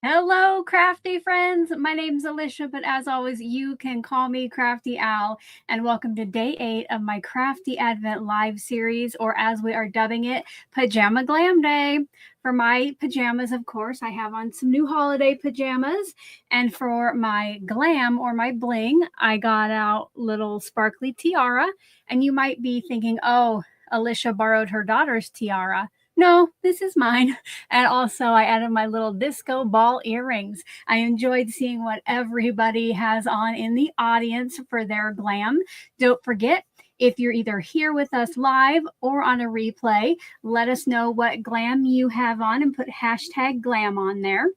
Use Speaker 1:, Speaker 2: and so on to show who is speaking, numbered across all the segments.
Speaker 1: Hello, crafty friends. My name's Alicia, but as always, you can call me Crafty Al. And welcome to day 8 of my Crafty Advent live series, or as we are dubbing it, Pajama Glam Day. For my pajamas, of course, I have on some new holiday pajamas. And for my glam or my bling, I got out little sparkly tiara. And you might be thinking, oh, Alicia borrowed her daughter's tiara. No, this is mine. And also, I added my little disco ball earrings. I enjoyed seeing what everybody has on in the audience for their glam. Don't forget, if you're either here with us live or on a replay, let us know what glam you have on and put hashtag glam on there.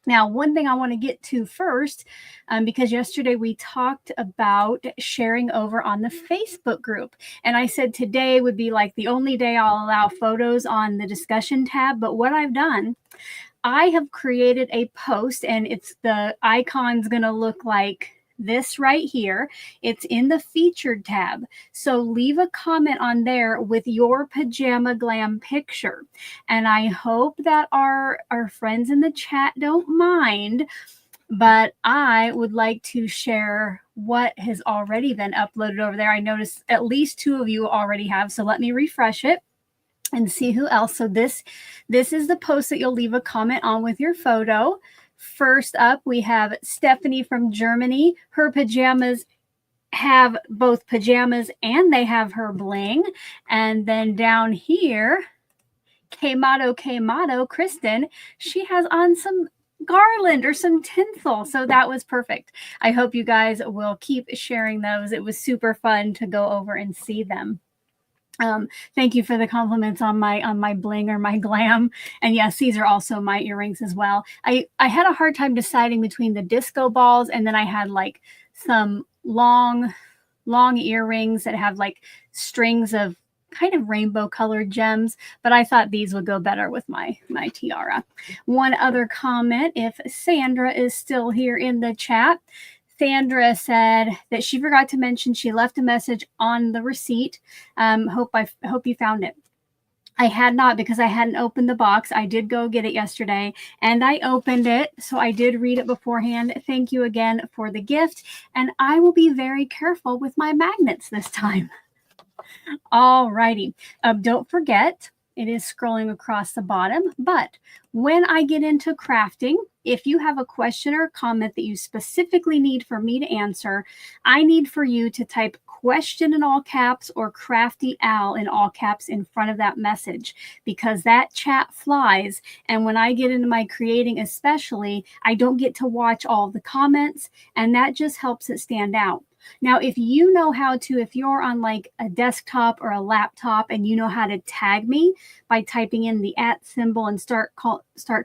Speaker 1: Now, one thing I want to get to first, because yesterday we talked about sharing over on the Facebook group. And I said today would be like the only day I'll allow photos on the discussion tab. But what I've done, I have created a post, and it's the icon's going to look like this right here. It's in the featured tab. So leave a comment on there with your pajama glam picture. And I hope that our friends in the chat don't mind, but I would like to share what has already been uploaded over there. I noticed at least 2 of you already have, so let me refresh it and see who else. So this is the post that you'll leave a comment on with your photo. First up, we have Stephanie from Germany. Her pajamas have both pajamas and they have her bling. And then down here, Kmato, Kristen, she has on some garland or some tinsel. So that was perfect. I hope you guys will keep sharing those. It was super fun to go over and see them. Thank you for the compliments on my bling or my glam. And yes, these are also my earrings as well. I had a hard time deciding between the disco balls, and then I had like some long earrings that have like strings of kind of rainbow colored gems, but I thought these would go better with my tiara. One other comment, if Sandra is still here in the chat, Sandra said that she forgot to mention she left a message on the receipt. Hope you found it. I had not, because I hadn't opened the box. I did go get it yesterday and I opened it. So I did read it beforehand. Thank you again for the gift. And I will be very careful with my magnets this time. All righty. Don't forget, it is scrolling across the bottom, but when I get into crafting, if you have a question or comment that you specifically need for me to answer, I need for you to type question in all caps or Crafty Al in all caps in front of that message, because that chat flies. And when I get into my creating especially, I don't get to watch all the comments, and that just helps it stand out. Now, if you know how to, if you're on like a desktop or a laptop and you know how to tag me by typing in the @ symbol and start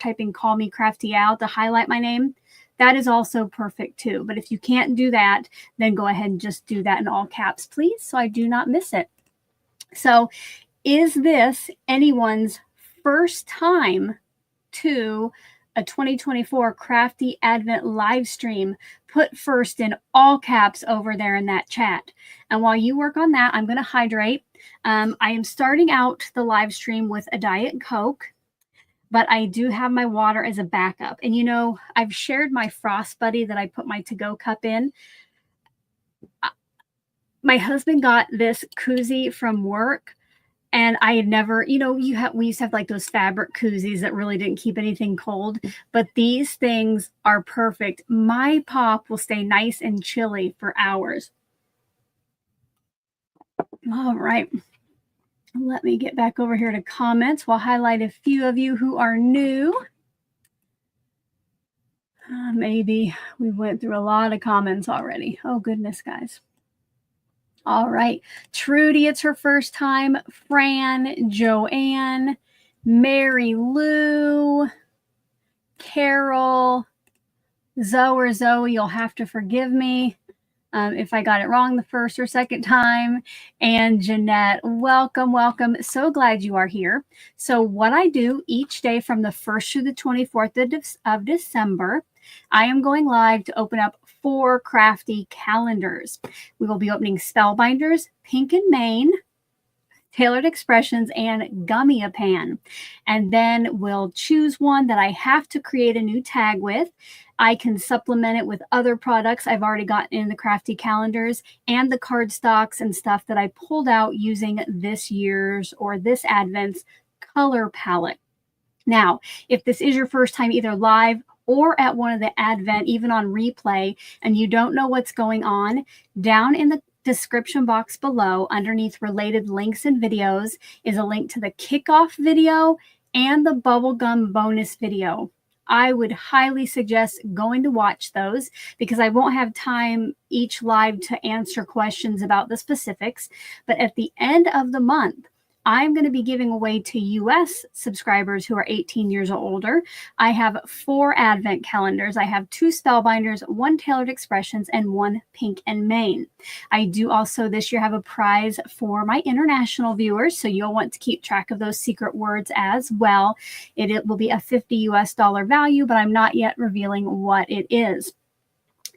Speaker 1: typing call me Crafty Al to highlight my name, that is also perfect too. But if you can't do that, then go ahead and just do that in all caps, please, so I do not miss it. So is this anyone's first time to a 2024 Crafty Advent live stream? Put first in all caps over there in that chat. And while you work on that, I'm going to hydrate. I am starting out the live stream with a Diet Coke, but I do have my water as a backup. And you know, I've shared my Frost Buddy that I put my to-go cup in. My husband got this koozie from work, and I had never, you know, we used to have like those fabric koozies that really didn't keep anything cold, but these things are perfect. My pop will stay nice and chilly for hours. All right. Let me get back over here to comments. We'll highlight a few of you who are new. Maybe we went through a lot of comments already. Oh, goodness, guys. All right. Trudy, it's her first time. Fran, Joanne, Mary Lou, Carol, Zoe, you'll have to forgive me if I got it wrong the first or second time. And Jeanette, welcome. So glad you are here. So what I do each day from the 1st through the 24th of December, I am going live to open up 4 crafty calendars. We will be opening Spellbinders, Pink and Main, Tailored Expressions and Gummiapan. And then we'll choose one that I have to create a new tag with. I can supplement it with other products I've already gotten in the Crafty calendars and the cardstocks and stuff that I pulled out using this year's or this Advent's color palette. Now, if this is your first time either live or at one of the Advent, even on replay, and you don't know what's going on, down in the description box below, underneath related links and videos, is a link to the kickoff video and the bubblegum bonus video. I would highly suggest going to watch those because I won't have time each live to answer questions about the specifics. But at the end of the month, I'm going to be giving away to US subscribers who are 18 years or older. I have 4 Advent calendars. I have 2 Spellbinders, 1 Tailored Expressions, and 1 Pink and Main. I do also this year have a prize for my international viewers, so you'll want to keep track of those secret words as well. It will be a $50 US value, but I'm not yet revealing what it is.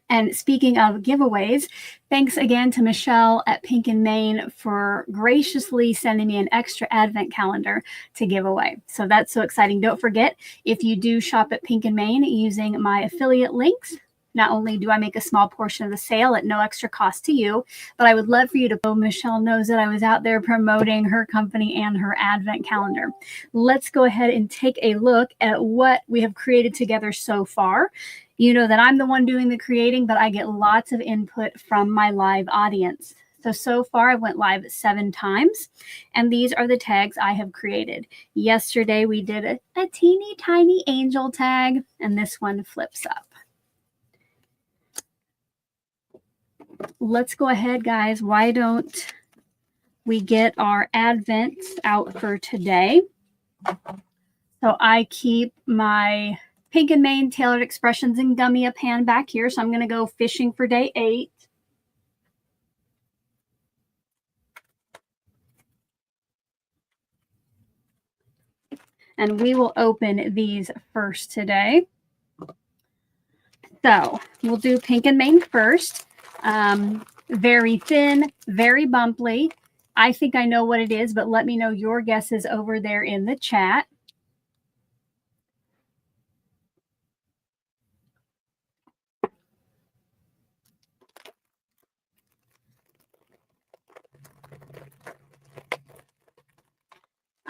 Speaker 1: And speaking of giveaways, thanks again to Michelle at Pink and Main for graciously sending me an extra Advent calendar to give away. So that's so exciting. Don't forget, if you do shop at Pink and Main using my affiliate links, not only do I make a small portion of the sale at no extra cost to you, but I would love for you to know Michelle knows that I was out there promoting her company and her Advent calendar. Let's go ahead and take a look at what we have created together so far. You know that I'm the one doing the creating, but I get lots of input from my live audience. So far I went live 7 times, and these are the tags I have created. Yesterday we did a teeny tiny angel tag, and this one flips up. Let's go ahead, guys. Why don't we get our Advents out for today? So I keep my Pink and Main, Tailored Expressions, and Gummiapan back here. So I'm going to go fishing for day 8. And we will open these first today. So we'll do Pink and Main first. Very thin, very bumpy. I think I know what it is, but let me know your guesses over there in the chat.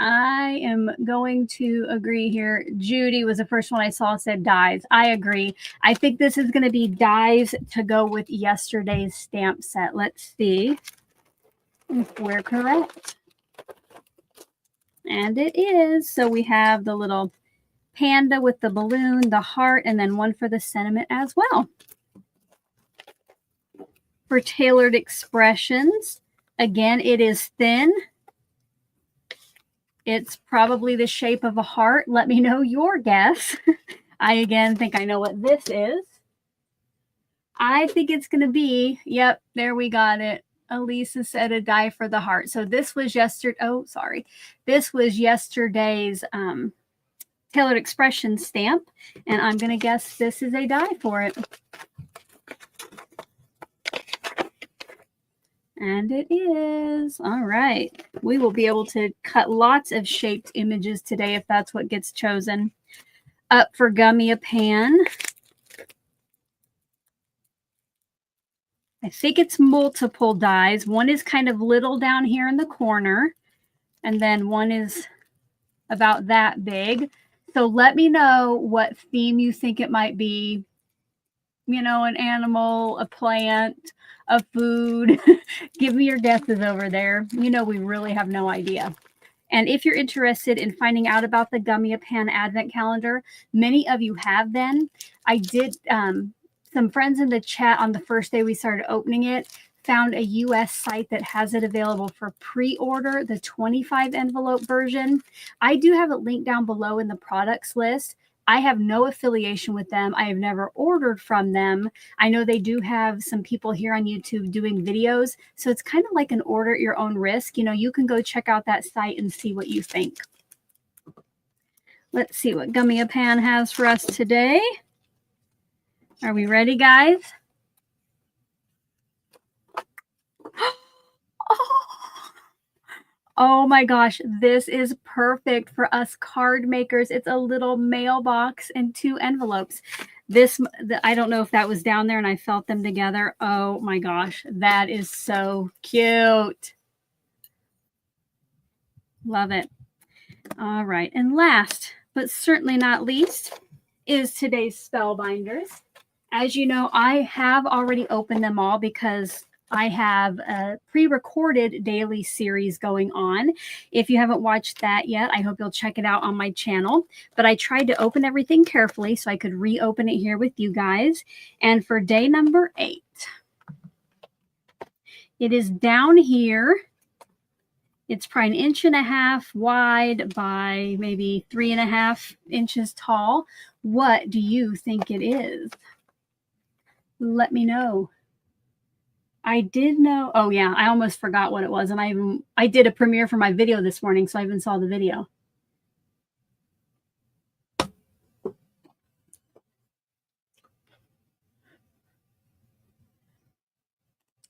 Speaker 1: I am going to agree here. Judy was the first one I saw said dies. I agree. I think this is going to be dies to go with yesterday's stamp set. Let's see if we're correct. And it is. So we have the little panda with the balloon, the heart, and then one for the sentiment as well. For Tailored Expressions, again, it is thin. It's probably the shape of a heart. Let me know your guess. I, again, think I know what this is. I think it's going to be, yep, there we got it. Elisa said a die for the heart. So this was This was yesterday's Tailored Expression stamp. And I'm going to guess this is a die for it. And it is. All right. We will be able to cut lots of shaped images today if that's what gets chosen. Up for Gummiapan. I think it's multiple dies. One is kind of little down here in the corner. And then one is about that big. So let me know what theme you think it might be. You know, an animal, a plant, a food. Give me your guesses over there. You know, we really have no idea. And if you're interested in finding out about the Gummiapan Advent Calendar, many of you have been. I did, some friends in the chat on the first day we started opening it found a US site that has it available for pre-order, the 25 envelope version. I do have it linked down below in the products list. I have no affiliation with them. I have never ordered from them. I know they do have some people here on YouTube doing videos. So it's kind of like an order at your own risk. You know, you can go check out that site and see what you think. Let's see what Gummiapan has for us today. Are we ready, guys? Oh my gosh, this is perfect for us card makers. It's a little mailbox and 2 envelopes. I don't know if that was down there and I felt them together. Oh my gosh, that is so cute. Love it. All right, and last but certainly not least is today's Spellbinders. As you know, I have already opened them all because I have a pre-recorded daily series going on. If you haven't watched that yet, I hope you'll check it out on my channel. But I tried to open everything carefully so I could reopen it here with you guys. And for day number 8, it is down here. It's probably 1.5 inches wide by maybe 3.5 inches tall. What do you think it is? Let me know. I did know. Oh yeah, I almost forgot what it was. And I did a premiere for my video this morning, so I even saw the video.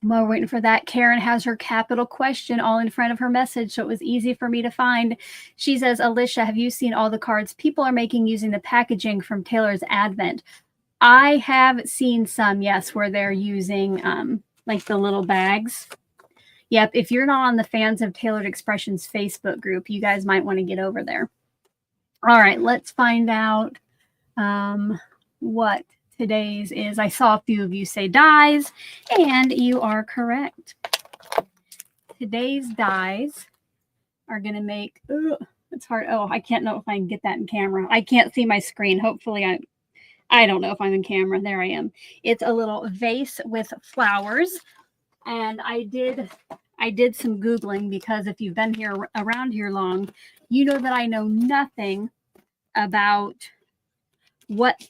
Speaker 1: While we're waiting for that, Karen has her capital question all in front of her message, so it was easy for me to find. She says, Alicia, have you seen all the cards people are making using the packaging from Taylor's Advent? I have seen some, yes, where they're using like the little bags. Yep, if you're not on the Fans of Tailored Expressions Facebook group, you guys might want to get over there. All right, let's find out what today's is. I saw a few of you say dies, and you are correct. Today's dies are going to make, it's hard. Oh, I can't know if I can get that in camera. I can't see my screen. Hopefully I don't know if I'm in camera. There I am. It's a little vase with flowers. And I did some Googling because if you've been here around here long, you know that I know nothing about what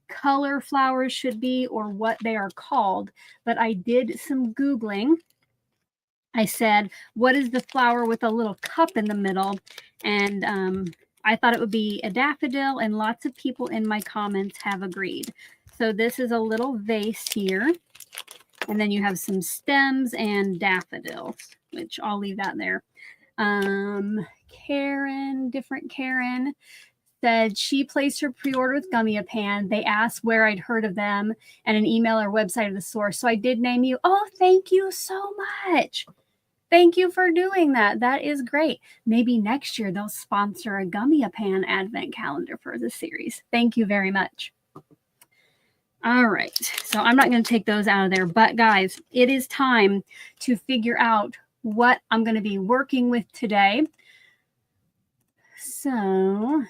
Speaker 1: color flowers should be or what they are called. But I did some Googling. I said, what is the flower with a little cup in the middle? And I thought it would be a daffodil, and lots of people in my comments have agreed. So this is a little vase here. And then you have some stems and daffodils, which I'll leave that there. Karen said she placed her pre-order with Gummiapan. They asked where I'd heard of them and an email or website of the source. So I did name you. Oh, thank you so much. Thank you for doing that. That is great. Maybe next year they'll sponsor a Gummiapan advent calendar for the series. Thank you very much. All right. So I'm not going to take those out of there. But guys, it is time to figure out what I'm going to be working with today. So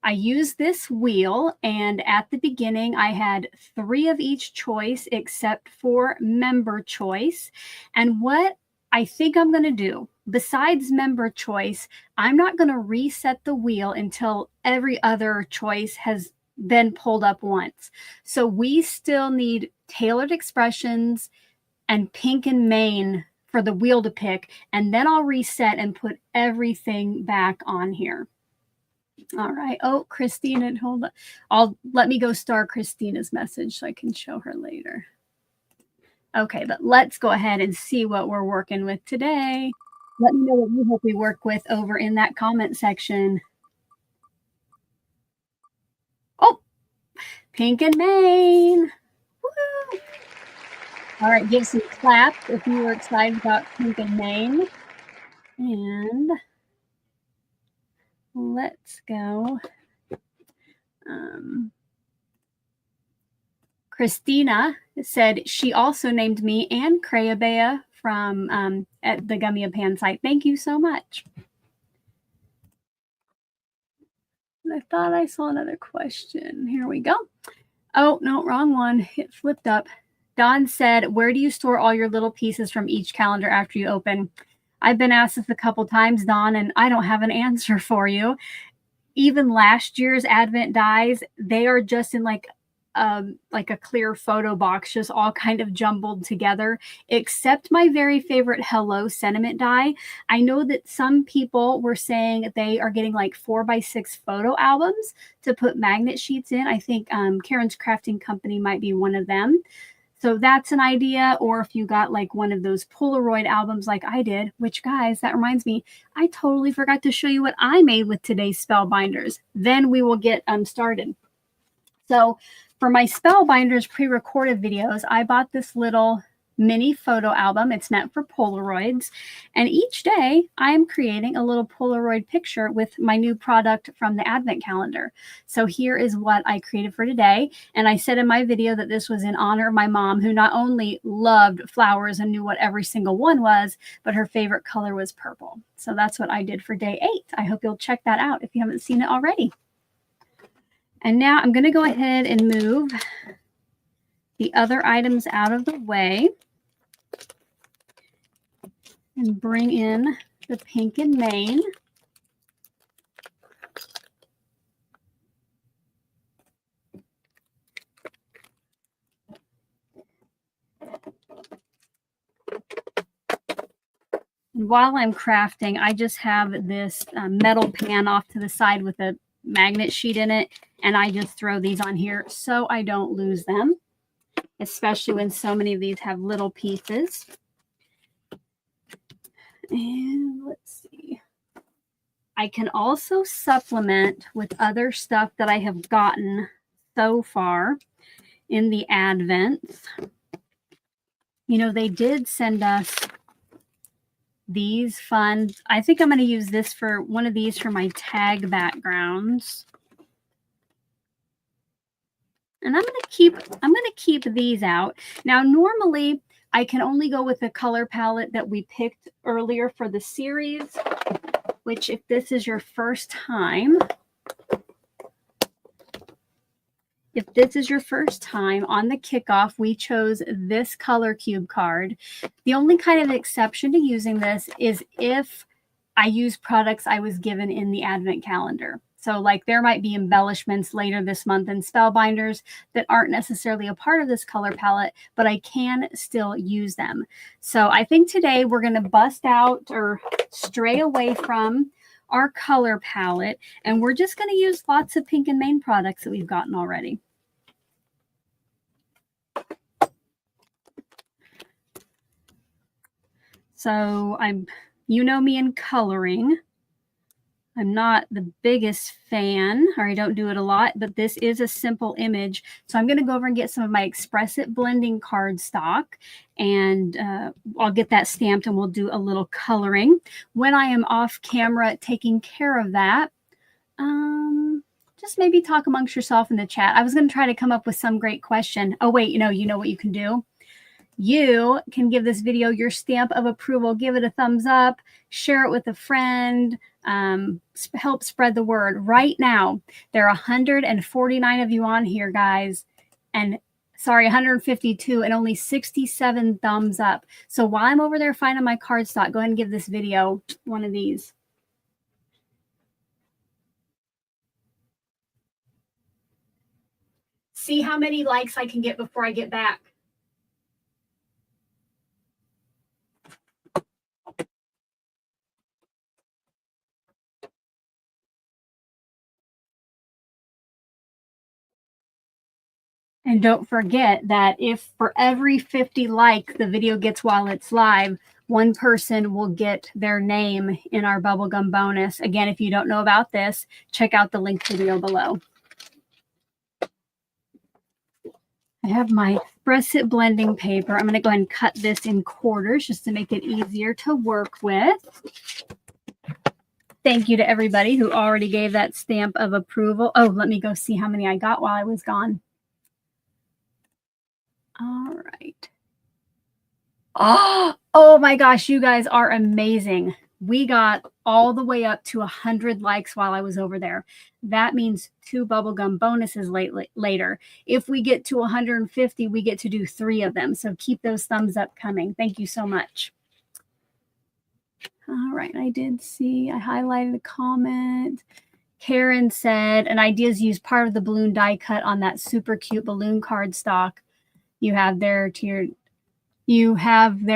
Speaker 1: I used this wheel, and at the beginning I had 3 of each choice except for member choice. And what I think I'm going to do, besides member choice, I'm not going to reset the wheel until every other choice has been pulled up once. So we still need Tailored Expressions and Pink and Main for the wheel to pick, and then I'll reset and put everything back on here. All right. Oh, Christina, hold on. Let me go star Christina's message so I can show her later. Okay, but let's go ahead and see what we're working with today. Let me know what you hope we work with over in that comment section. Oh, Pink and Main. Woo! All right, give some claps if you were excited about Pink and Main. And let's go. Christina said she also named me and Crayabea from at the Gummiapan site. Thank you so much. I thought I saw another question. Here we go. Oh, no, wrong one. It flipped up. Don said, where do you store all your little pieces from each calendar after you open? I've been asked this a couple times, Don, and I don't have an answer for you. Even last year's Advent dies, they are just in like a clear photo box, just all kind of jumbled together, except my very favorite Hello Sentiment die. I know that some people were saying they are getting like 4x6 photo albums to put magnet sheets in. I think Karen's Crafting Company might be one of them. So that's an idea. Or if you got like one of those Polaroid albums like I did, which guys, that reminds me, I totally forgot to show you what I made with today's Spellbinders. Then we will get started. So for my Spellbinders pre-recorded videos, I bought this little mini photo album. It's meant for Polaroids. And each day I am creating a little Polaroid picture with my new product from the Advent calendar. So here is what I created for today. And I said in my video that this was in honor of my mom, who not only loved flowers and knew what every single one was, but her favorite color was purple. So that's what I did for day 8. I hope you'll check that out if you haven't seen it already. And now I'm going to go ahead and move the other items out of the way and bring in the pink and mane. And while I'm crafting, I just have this metal pan off to the side with a magnet sheet in it, and I just throw these on here so I don't lose them, especially when so many of these have little pieces. And let's see. I can also supplement with other stuff that I have gotten so far in the Advents. You know, they did send us these fun, I think I'm going to use this for one of these for my tag backgrounds. And I'm going to keep these out. Now, normally I can only go with the color palette that we picked earlier for the series, which if this is your first time, on the kickoff, we chose this color cube card. The only kind of exception to using this is if I use products I was given in the Advent calendar. So like there might be embellishments later this month in Spellbinders that aren't necessarily a part of this color palette, but I can still use them. So I think today we're going to bust out or stray away from our color palette, and we're just going to use lots of pink and mane products that we've gotten already. So you know me in coloring. I'm not the biggest fan, or I don't do it a lot, but this is a simple image. So I'm going to go over and get some of my Express It blending cardstock, and I'll get that stamped and we'll do a little coloring. When I am off camera taking care of that, just maybe talk amongst yourself in the chat. I was going to try to come up with some great question. Oh, wait, you know what you can do? You can give this video your stamp of approval, give it a thumbs up, share it with a friend, help spread the word. Right now, there are 149 of you on here, guys, and sorry, 152, and only 67 thumbs up. So while I'm over there finding my cardstock, go ahead and give this video one of these. See how many likes I can get before I get back. And don't forget that if for every 50 likes the video gets while it's live, one person will get their name in our bubblegum bonus. Again, if you don't know about this, check out the link video below. I have my Express It blending paper. I'm going to go ahead and cut this in quarters just to make it easier to work with. Thank you to everybody who already gave that stamp of approval. Oh, let me go see how many I got while I was gone. All right. Oh my gosh, you guys are amazing. We got all the way up to 100 likes while I was over there. That means 2 bubblegum bonuses later. If we get to 150, we get to do 3 of them. So keep those thumbs up coming. Thank you so much. All right, I did see, I highlighted a comment. Karen said, an idea is use part of the balloon die cut on that super cute balloon cardstock you have there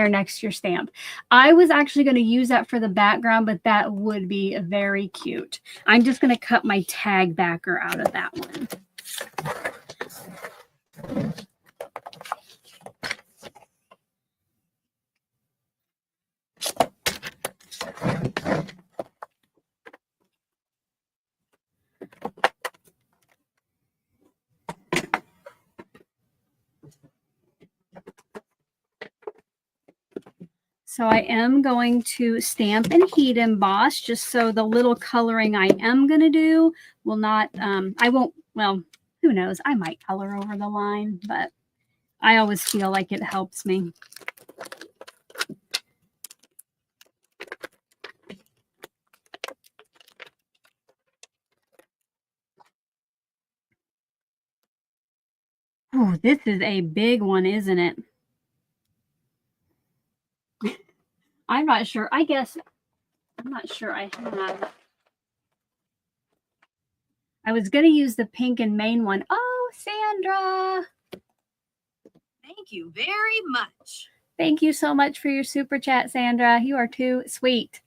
Speaker 1: next to your stamp. I was actually going to use that for the background, but that would be very cute. I'm just going to cut my tag backer out of that one. So I am going to stamp and heat emboss just so the little coloring I am going to do will not, I won't, well, who knows? I might color over the line, but I always feel like it helps me. Oh, this is a big one, isn't it? I'm not sure. I guess, I'm not sure I have. I was going to use the pink and main one. Oh, Sandra.
Speaker 2: Thank you very much.
Speaker 1: Thank you so much for your super chat, Sandra. You are too sweet.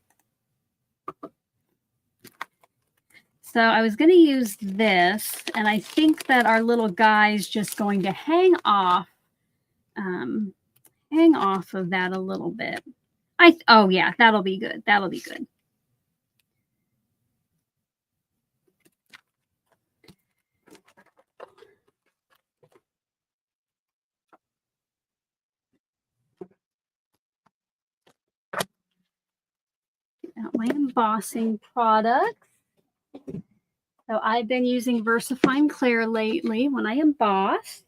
Speaker 1: So I was going to use this, and I think that our little guy's just going to hang off of that a little bit. Oh yeah, that'll be good. That'll be good. Get out my embossing products. So I've been using VersaFine Clear lately when I emboss.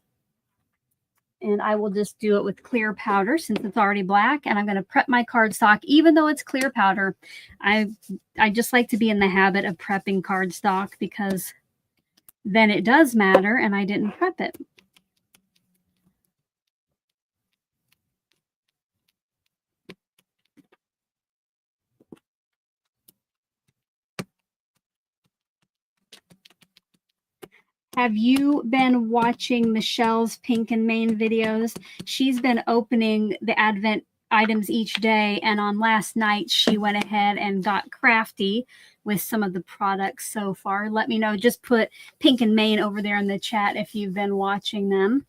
Speaker 1: And I will just do it with clear powder since it's already black. And I'm going to prep my cardstock, even though it's clear powder. I just like to be in the habit of prepping cardstock because then it does matter and I didn't prep it. Have you been watching Michelle's Pink and Main videos? She's been opening the Advent items each day, and on last night she went ahead and got crafty with some of the products so far. Let me know. Just put Pink and Main over there in the chat if you've been watching them.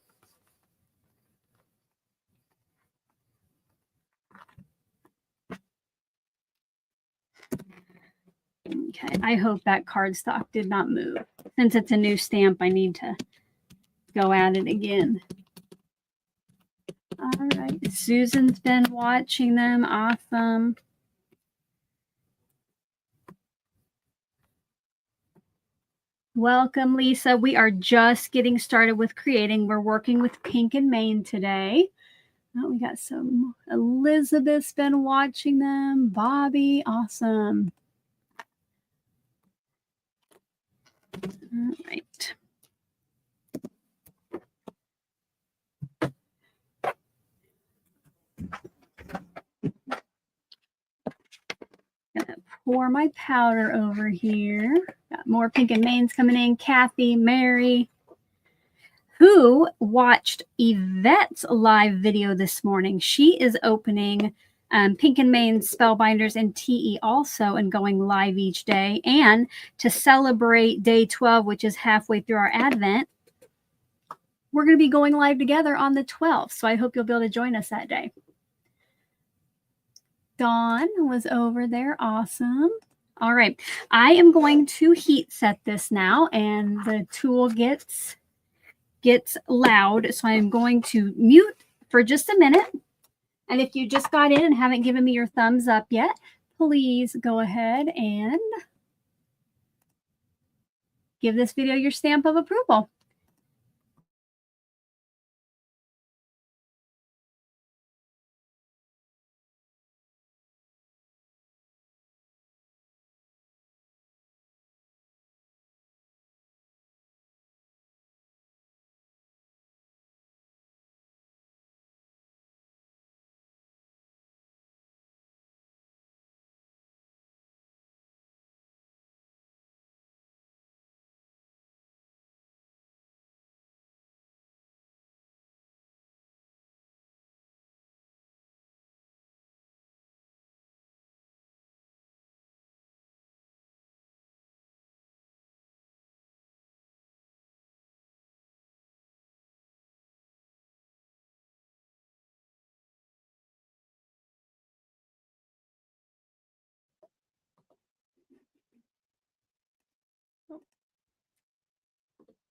Speaker 1: Okay, I hope that cardstock did not move. Since it's a new stamp, I need to go at it again. All right, Susan's been watching them. Awesome. Welcome, Lisa. We are just getting started with creating. We're working with Pink and Main today. Oh, we got some. Elizabeth's been watching them. Bobby, awesome. All right. Gonna pour my powder over here. Got more Pink and Mains coming in. Kathy, Mary, who watched Yvette's live video this morning. She is opening Pink and Main's Spellbinders and TE also and going live each day. And to celebrate day 12, which is halfway through our Advent, we're going to be going live together on the 12th. So I hope you'll be able to join us that day. Dawn was over there. Awesome. All right. I am going to heat set this now, and the tool gets loud. So I'm going to mute for just a minute. And if you just got in and haven't given me your thumbs up yet, please go ahead and give this video your stamp of approval.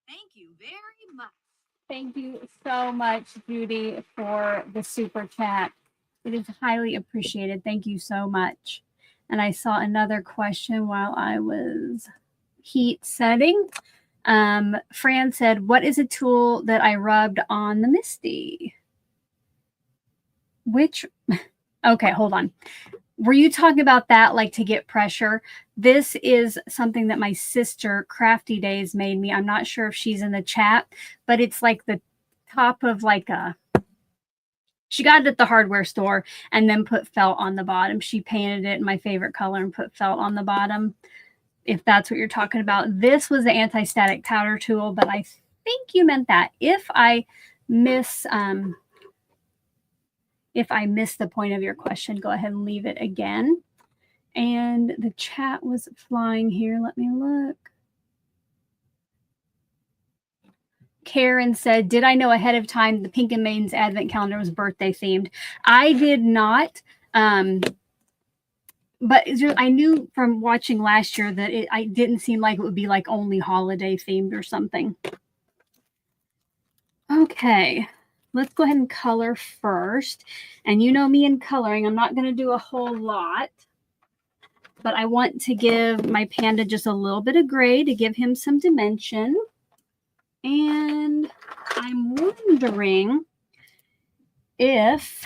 Speaker 2: Thank you very much.
Speaker 1: Thank you so much, Judy, for the super chat. It is highly appreciated. Thank you so much. And I saw another question while I was heat setting. Fran said, what is a tool that I rubbed on the Misty? Which, okay, hold on. Were you talking about that, like to get pressure? This is something that my sister, Crafty Days, made me. I'm not sure if she's in the chat, but it's like the top of like a, she got it at the hardware store and then put felt on the bottom. She painted it in my favorite color and put felt on the bottom. If that's what you're talking about. This was the anti-static powder tool, but I think you meant that. If I miss the point of your question, go ahead and leave it again. And the chat was flying here. Let me look. Karen said, did I know ahead of time the Pink and Maiden's Advent calendar was birthday themed? I did not. But I knew from watching last year that I didn't seem like it would be like only holiday themed or something. Okay, let's go ahead and color first. And you know me in coloring, I'm not going to do a whole lot, but I want to give my panda just a little bit of gray to give him some dimension. And I'm wondering if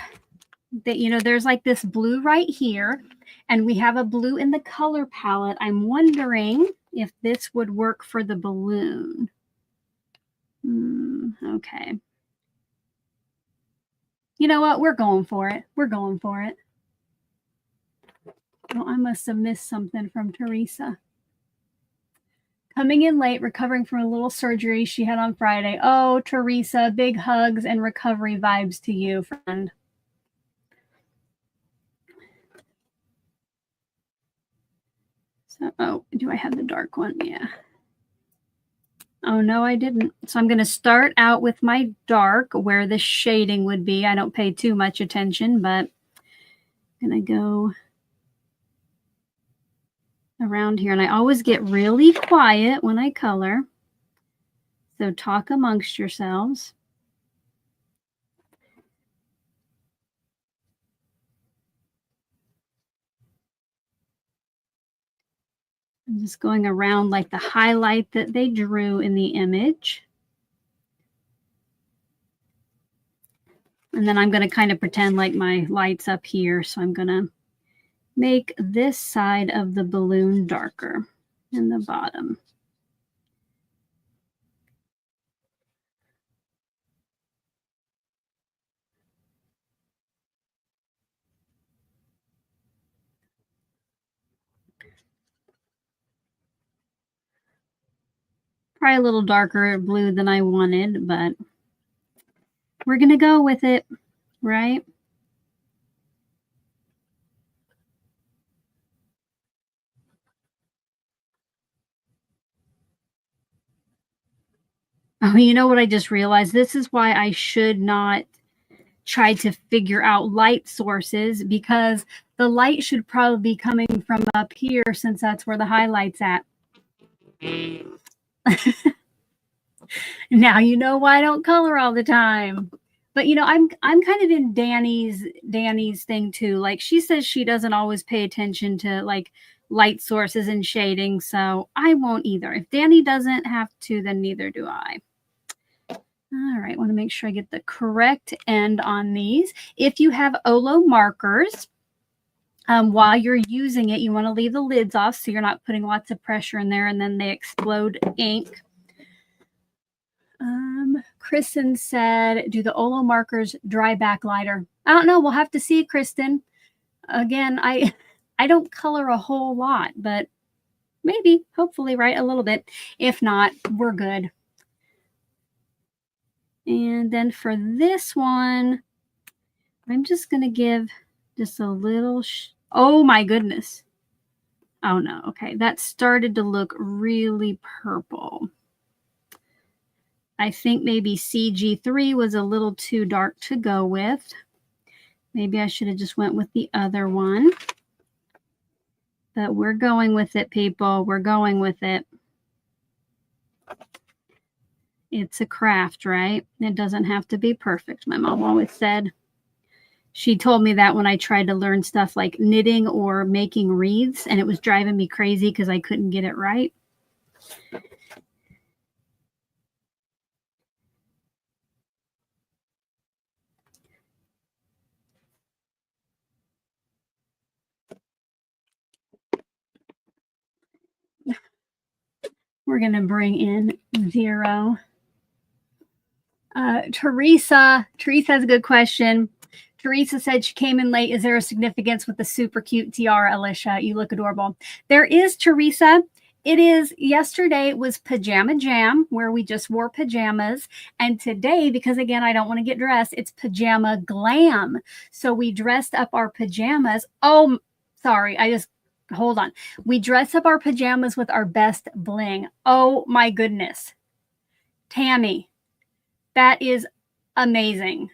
Speaker 1: that, you know, there's like this blue right here. And we have a blue in the color palette. I'm wondering if this would work for the balloon. Okay. You know what? We're going for it. We're going for it. Oh, I must have missed something from Teresa. Coming in late, recovering from a little surgery she had on Friday. Oh, Teresa, big hugs and recovery vibes to you, friend. So, oh, do I have the dark one? Yeah. Oh, no, I didn't. So I'm going to start out with my dark where the shading would be. I don't pay too much attention, but I'm going to go around here. And I always get really quiet when I color. So talk amongst yourselves. I'm just going around like the highlight that they drew in the image. And then I'm going to kind of pretend like my light's up here. So I'm going to make this side of the balloon darker in the bottom. Probably a little darker blue than I wanted, but we're going to go with it, right? Oh, you know what I just realized? This is why I should not try to figure out light sources, because the light should probably be coming from up here since that's where the highlight's at. Now you know why I don't color all the time. But you know, I'm kind of in Danny's thing too. Like she says she doesn't always pay attention to like light sources and shading, so I won't either. If Danny doesn't have to, then neither do I. All right, want to make sure I get the correct end on these. If you have Olo markers, while you're using it, you want to leave the lids off so you're not putting lots of pressure in there and then they explode ink. Kristen said, do the Olo markers dry back lighter? I don't know. We'll have to see, Kristen. Again, I don't color a whole lot, but maybe, hopefully, right, a little bit. If not, we're good. And then for this one, I'm just going to give just a little, oh my goodness. Oh no, okay. That started to look really purple. I think maybe CG3 was a little too dark to go with. Maybe I should have just went with the other one. But we're going with it, people. We're going with it. It's a craft, right? It doesn't have to be perfect. My mom always said, She told me that when I tried to learn stuff like knitting or making wreaths, and it was driving me crazy because I couldn't get it right. We're going to bring in 0. Teresa has a good question. Teresa said she came in late. Is there a significance with the super cute tiara, Alicia? You look adorable. There is, Teresa. It is, yesterday was Pajama Jam, where we just wore pajamas. And today, because again, I don't want to get dressed, it's Pajama Glam. So we dressed up our pajamas. Oh, sorry. Hold on. We dressed up our pajamas with our best bling. Oh my goodness. Tammy, that is amazing.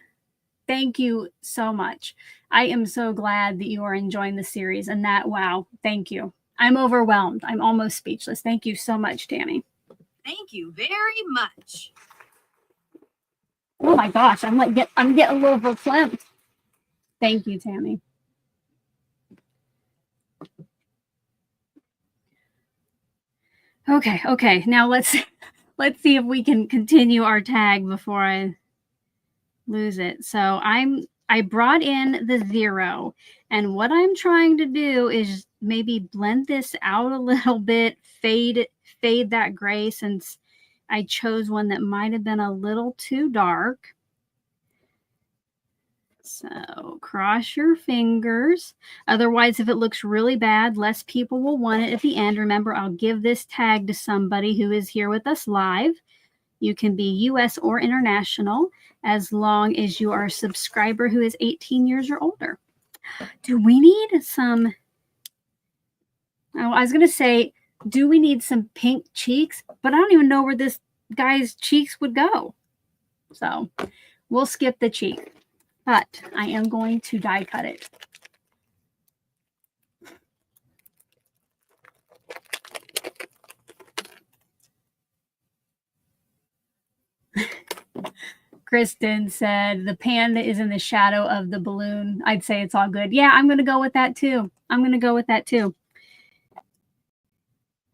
Speaker 1: Thank you so much. I am so glad that you are enjoying the series, and that, wow, thank you. I'm overwhelmed. I'm almost speechless. Thank you so much, Tammy.
Speaker 2: Thank you very much.
Speaker 1: Oh my gosh, I'm getting a little verklempt. Thank you, Tammy. Okay. Now let's see if we can continue our tag before I lose it. So I brought in the 0, and what I'm trying to do is maybe blend this out a little bit, fade that gray, since I chose one that might have been a little too dark. So cross your fingers. Otherwise, if it looks really bad, less people will want it at the end. Remember, I'll give this tag to somebody who is here with us live. You can be US or international, as long as you are a subscriber who is 18 years or older. Do we need some, I was going to say, do we need some pink cheeks? But I don't even know where this guy's cheeks would go. So we'll skip the cheek. But I am going to die cut it. Kristen said the panda is in the shadow of the balloon. I'd say it's all good. Yeah, I'm going to go with that too.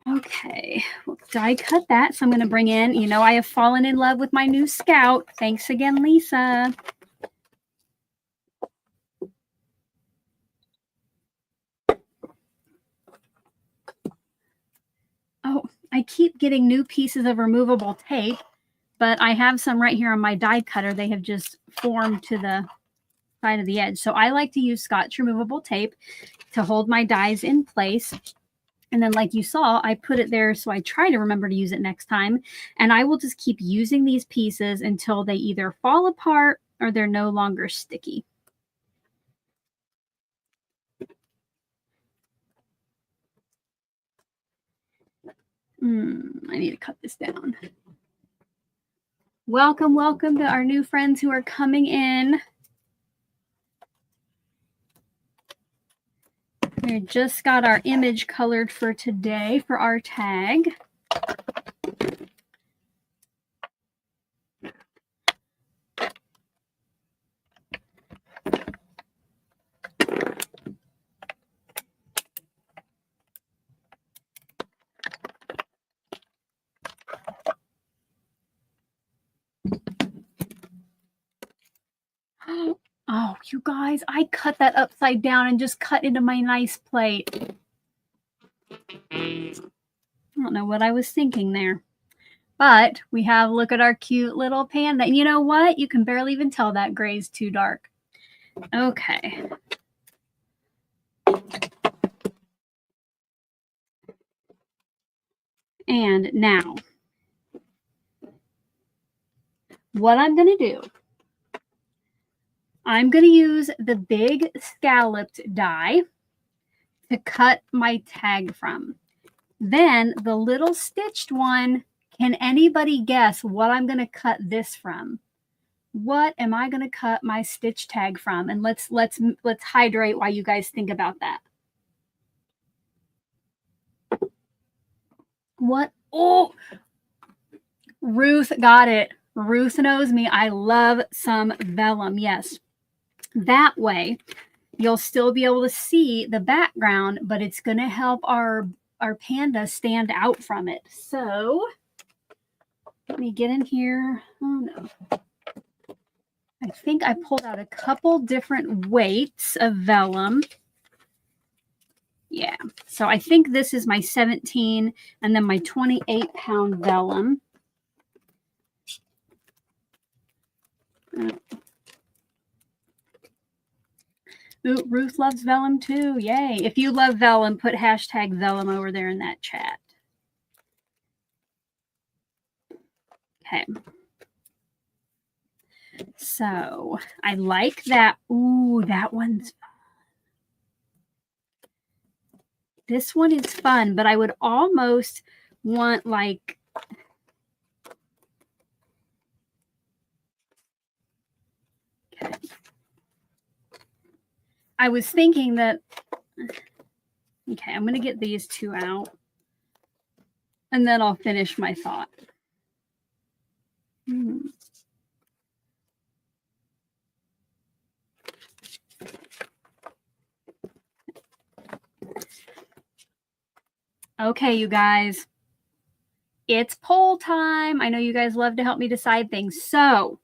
Speaker 1: Okay, we'll die cut that. So I'm going to bring in, I have fallen in love with my new Scout. Thanks again, Lisa. Oh, I keep getting new pieces of removable tape, but I have some right here on my die cutter. They have just formed to the side of the edge. So I like to use Scotch removable tape to hold my dies in place. And then, like you saw, I put it there, so I try to remember to use it next time. And I will just keep using these pieces until they either fall apart or they're no longer sticky. I need to cut this down. Welcome to our new friends who are coming in. We just got our image colored for today for our tag. Oh, you guys, I cut that upside down and just cut into my nice plate. I don't know what I was thinking there. But we have, look at our cute little panda. And you know what? You can barely even tell that gray is too dark. Okay. And now, what I'm going to do, I'm going to use the big scalloped die to cut my tag from. Then the little stitched one, can anybody guess what I'm going to cut this from? What am I going to cut my stitch tag from? And let's hydrate while you guys think about that. What? Oh, Ruth got it. Ruth knows me. I love some vellum. Yes. That way, you'll still be able to see the background, but it's going to help our panda stand out from it. So let me get in here. Oh no. I think I pulled out a couple different weights of vellum. Yeah, so I think this is my 17 and then my 28-pound vellum. Ooh, Ruth loves vellum too. Yay. If you love vellum, put hashtag vellum over there in that chat. Okay. So I like that. Ooh, that one's fun. This one is fun, but I would almost want like, okay. I was thinking that, okay, I'm going to get these two out and then I'll finish my thought. Okay, you guys, it's poll time. I know you guys love to help me decide things. So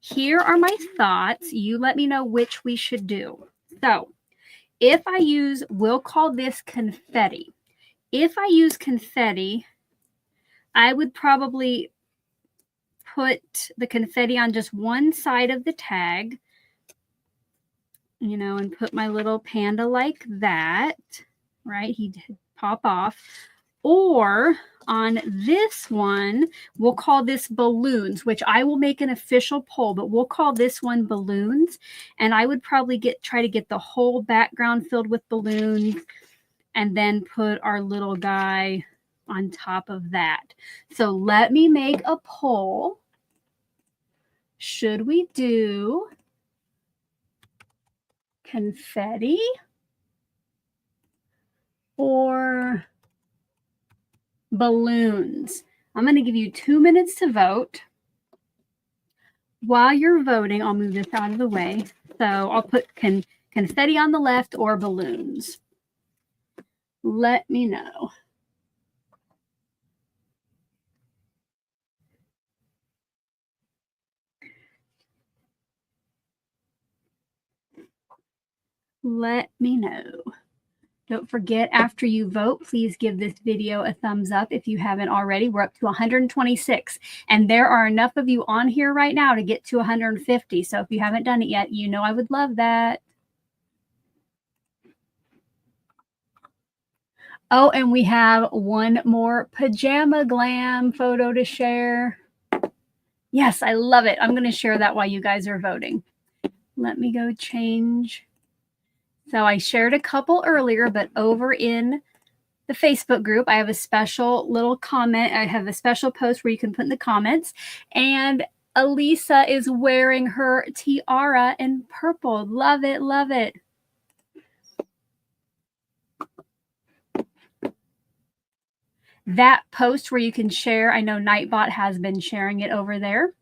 Speaker 1: here are my thoughts. You let me know which we should do. So if I use, we'll call this confetti. If I use confetti, I would probably put the confetti on just one side of the tag, you know, and put my little panda like that, right? He did pop off. Or on this one, we'll call this balloons, which I will make an official poll, but we'll call this one balloons. And I would probably try to get the whole background filled with balloons and then put our little guy on top of that. So let me make a poll. Should we do confetti or balloons? I'm going to give you 2 minutes to vote. While you're voting, I'll move this out of the way. So I'll put confetti on the left or balloons. Let me know. Let me know. Don't forget, after you vote, please give this video a thumbs up if you haven't already. We're up to 126, and there are enough of you on here right now to get to 150. So if you haven't done it yet, you know I would love that. Oh, and we have one more pajama glam photo to share. Yes, I love it. I'm going to share that while you guys are voting. Let me go change. So I shared a couple earlier, but over in the Facebook group, I have a special little comment. I have a special post where you can put in the comments. And Elisa is wearing her tiara in purple. Love it, love it. That post where you can share, I know Nightbot has been sharing it over there.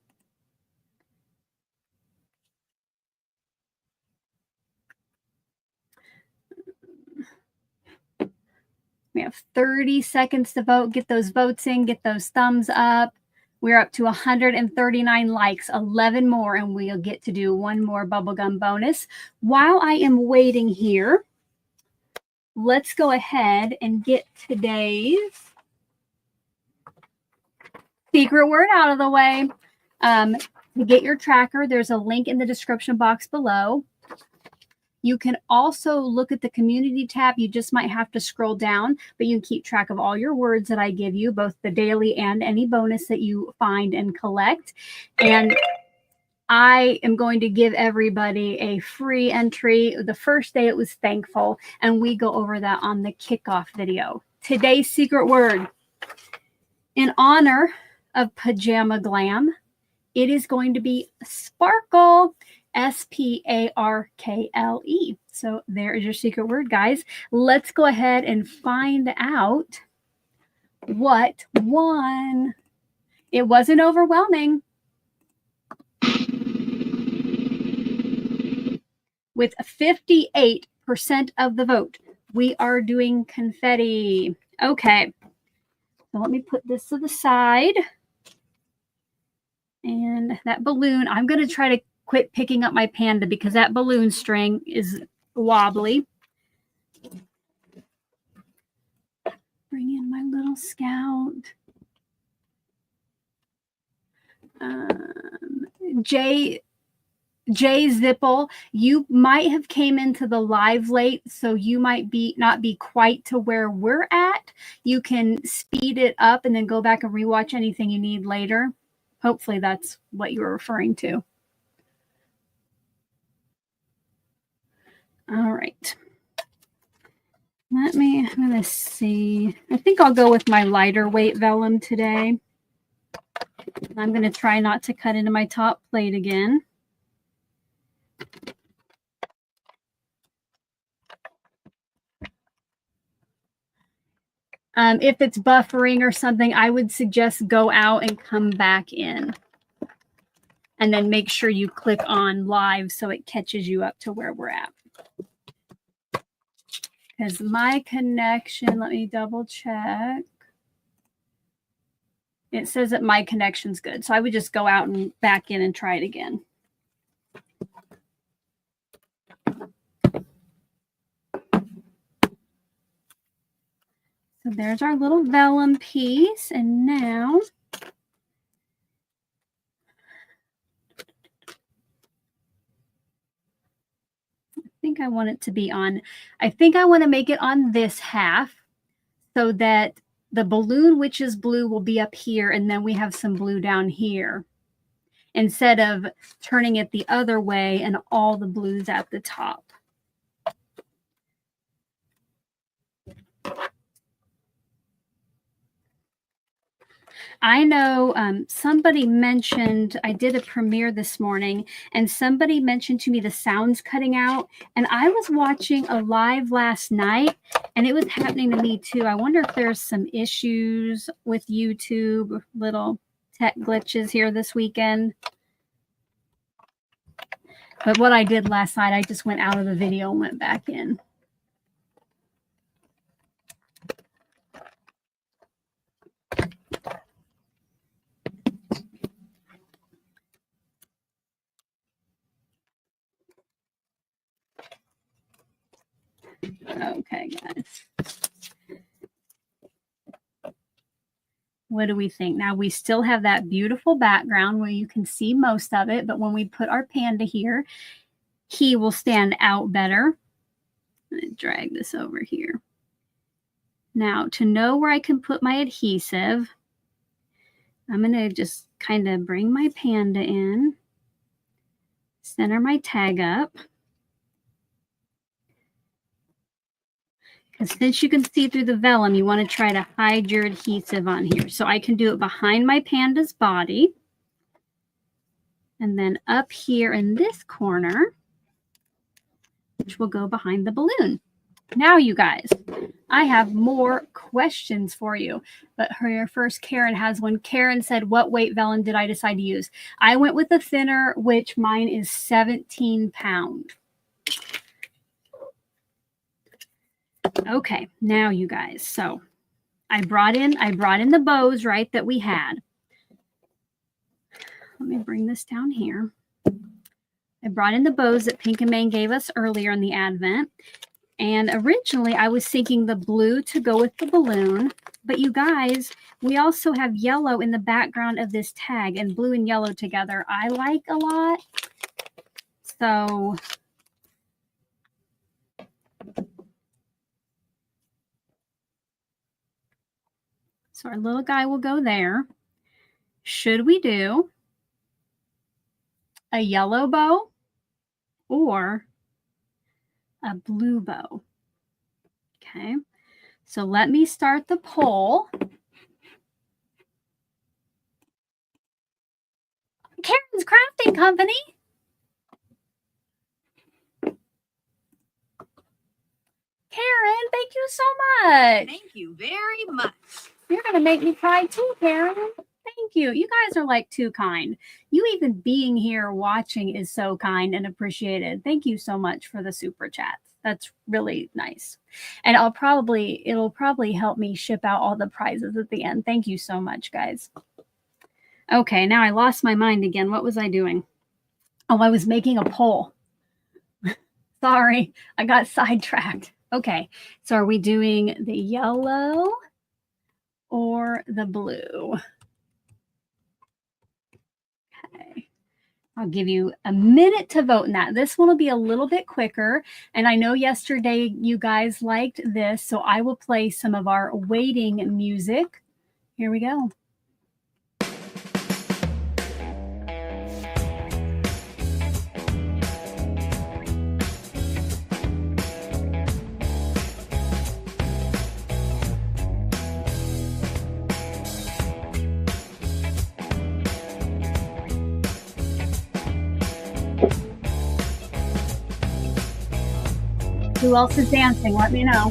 Speaker 1: We have 30 seconds to vote. Get those votes in, get those thumbs up. We're up to 139 likes, 11 more, and we'll get to do one more bubblegum bonus. While I am waiting here, let's go ahead and get today's secret word out of the way. To get your tracker, there's a link in the description box below. You can also look at the community tab. You just might have to scroll down, but you can keep track of all your words that I give you, both the daily and any bonus that you find and collect. And I am going to give everybody a free entry. The first day it was thankful, and we go over that on the kickoff video. Today's secret word, in honor of Pajama Glam, it is going to be sparkle. S-P-A-R-K-L-E. So there is your secret word, guys. Let's go ahead and find out what won. It wasn't overwhelming. with 58% of the vote. We are doing confetti. Okay. So let me put this to the side. And that balloon, I'm going to try to quit picking up my panda because that balloon string is wobbly. Bring in my little scout. Jay Zippel, you might have came into the live late, so you might not be quite to where we're at. You can speed it up and then go back and rewatch anything you need later. Hopefully that's what you were referring to. All right. I'm going to see. I think I'll go with my lighter weight vellum today. I'm going to try not to cut into my top plate again. If it's buffering or something, I would suggest go out and come back in. And then make sure you click on live so it catches you up to where we're at. Because my connection, let me double check. It says that my connection's good. So I would just go out and back in and try it again. So there's our little vellum piece. And now I think I want it to be on, I think I want to make it on this half so that the balloon, which is blue, will be up here. And then we have some blue down here instead of turning it the other way and all the blues at the top. I know somebody mentioned, I did a premiere this morning, and somebody mentioned to me the sounds cutting out. And I was watching a live last night, and it was happening to me too. I wonder if there's some issues with YouTube, little tech glitches here this weekend. But what I did last night, I just went out of the video and went back in. Okay, guys. What do we think? Now, we still have that beautiful background where you can see most of it, but when we put our panda here, he will stand out better. I'm going to drag this over here. Now, to know where I can put my adhesive, I'm going to just kind of bring my panda in, center my tag up. Because since you can see through the vellum, you want to try to hide your adhesive on here. So I can do it behind my panda's body. And then up here in this corner, which will go behind the balloon. Now, you guys, I have more questions for you. But here first, Karen has one. Karen said, what weight vellum did I decide to use? I went with the thinner, which mine is 17 pound. Okay, now you guys, so I brought in the bows, right, that we had. Let me bring this down here. I brought in the bows that Pink and Main gave us earlier in the Advent. And originally I was thinking the blue to go with the balloon, but you guys, we also have yellow in the background of this tag, and blue and yellow together I like a lot. So our little guy will go there. Should we do a yellow bow or a blue bow? Okay, so let me start the poll. Karen's Crafting Company. Karen, thank you so much.
Speaker 2: Thank you very much.
Speaker 1: You're going to make me cry too, Karen. Thank you. You guys are like too kind. You even being here watching is so kind and appreciated. Thank you so much for the super chats. That's really nice. And it'll probably help me ship out all the prizes at the end. Thank you so much, guys. Okay, now I lost my mind again. What was I doing? Oh, I was making a poll. Sorry, I got sidetracked. Okay, so are we doing the yellow or the blue? Okay, I'll give you a minute to vote in that. This one will be a little bit quicker. And I know yesterday you guys liked this, so I will play some of our waiting music. Here we go. Who else is dancing? Let me know.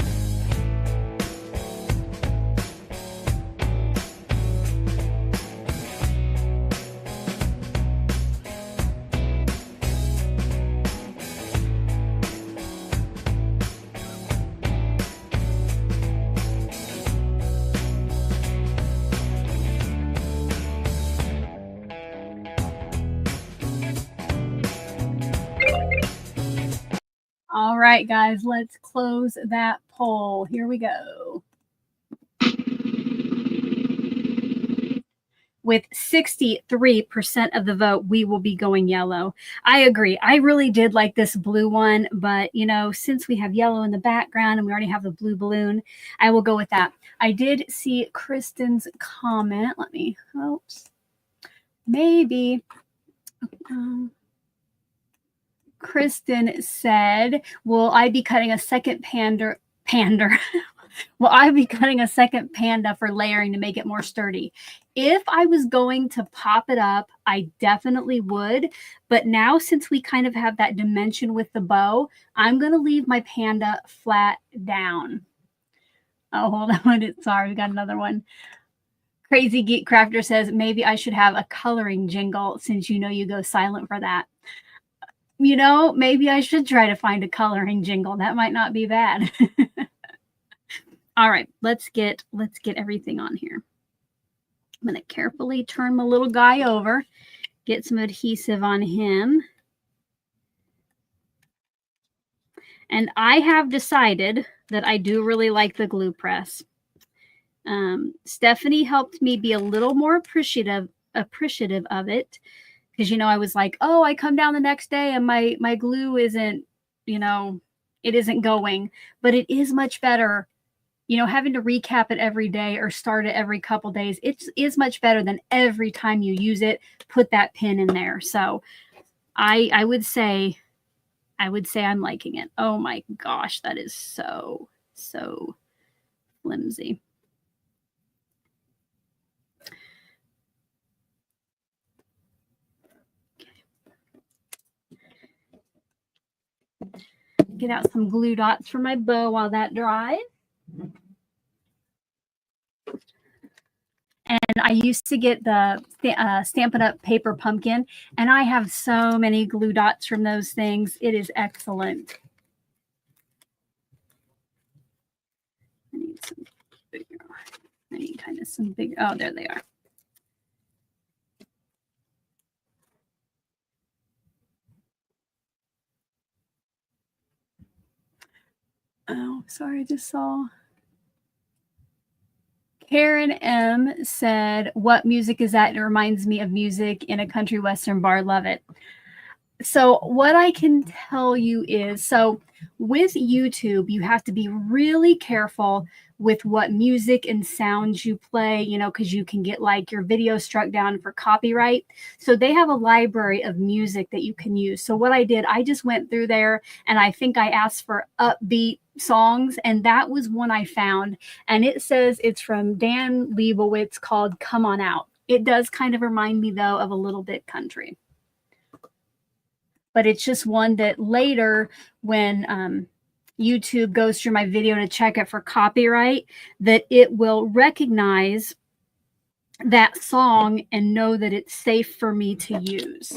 Speaker 1: All right, guys, let's close that poll. Here we go. With 63% of the vote, we will be going yellow. I agree. I really did like this blue one, but you know, since we have yellow in the background and we already have the blue balloon, I will go with that. I did see Kristen's comment. Let me, oops, maybe. Kristen said, will I be cutting a second pander? Will I be cutting a second panda for layering to make it more sturdy? If I was going to pop it up, I definitely would. But now, since we kind of have that dimension with the bow, I'm going to leave my panda flat down. Oh, hold on. Sorry, we got another one. Crazy Geek Crafter says, maybe I should have a coloring jingle since you know you go silent for that. You know, maybe I should try to find a coloring jingle. That might not be bad. All right, let's get everything on here. I'm going to carefully turn my little guy over, get some adhesive on him. And I have decided that I do really like the glue press. Stephanie helped me be a little more appreciative of it. Because, you know, I was like, oh, I come down the next day and my glue isn't, you know, it isn't going. But it is much better, you know, having to recap it every day or start it every couple days. It is much better than every time you use it, put that pin in there. So I would say I'm liking it. Oh my gosh, that is so flimsy. Get out some glue dots for my bow while that dries. And I used to get the Stampin' Up! Paper Pumpkin, and I have so many glue dots from those things. It is excellent. I need some bigger. I need kind of some bigger. Oh, there they are. Oh, sorry, I just saw. Karen M said, what music is that? It reminds me of music in a country western bar. Love it. So what I can tell you is, so with YouTube, you have to be really careful with what music and sounds you play, you know, because you can get like your video struck down for copyright. So they have a library of music that you can use. So what I did, I just went through there and I think I asked for upbeat songs, and that was one I found. And it says it's from Dan Leibowitz called Come On Out. It does kind of remind me, though, of a little bit country. But it's just one that later, when YouTube goes through my video to check it for copyright, that it will recognize that song and know that it's safe for me to use.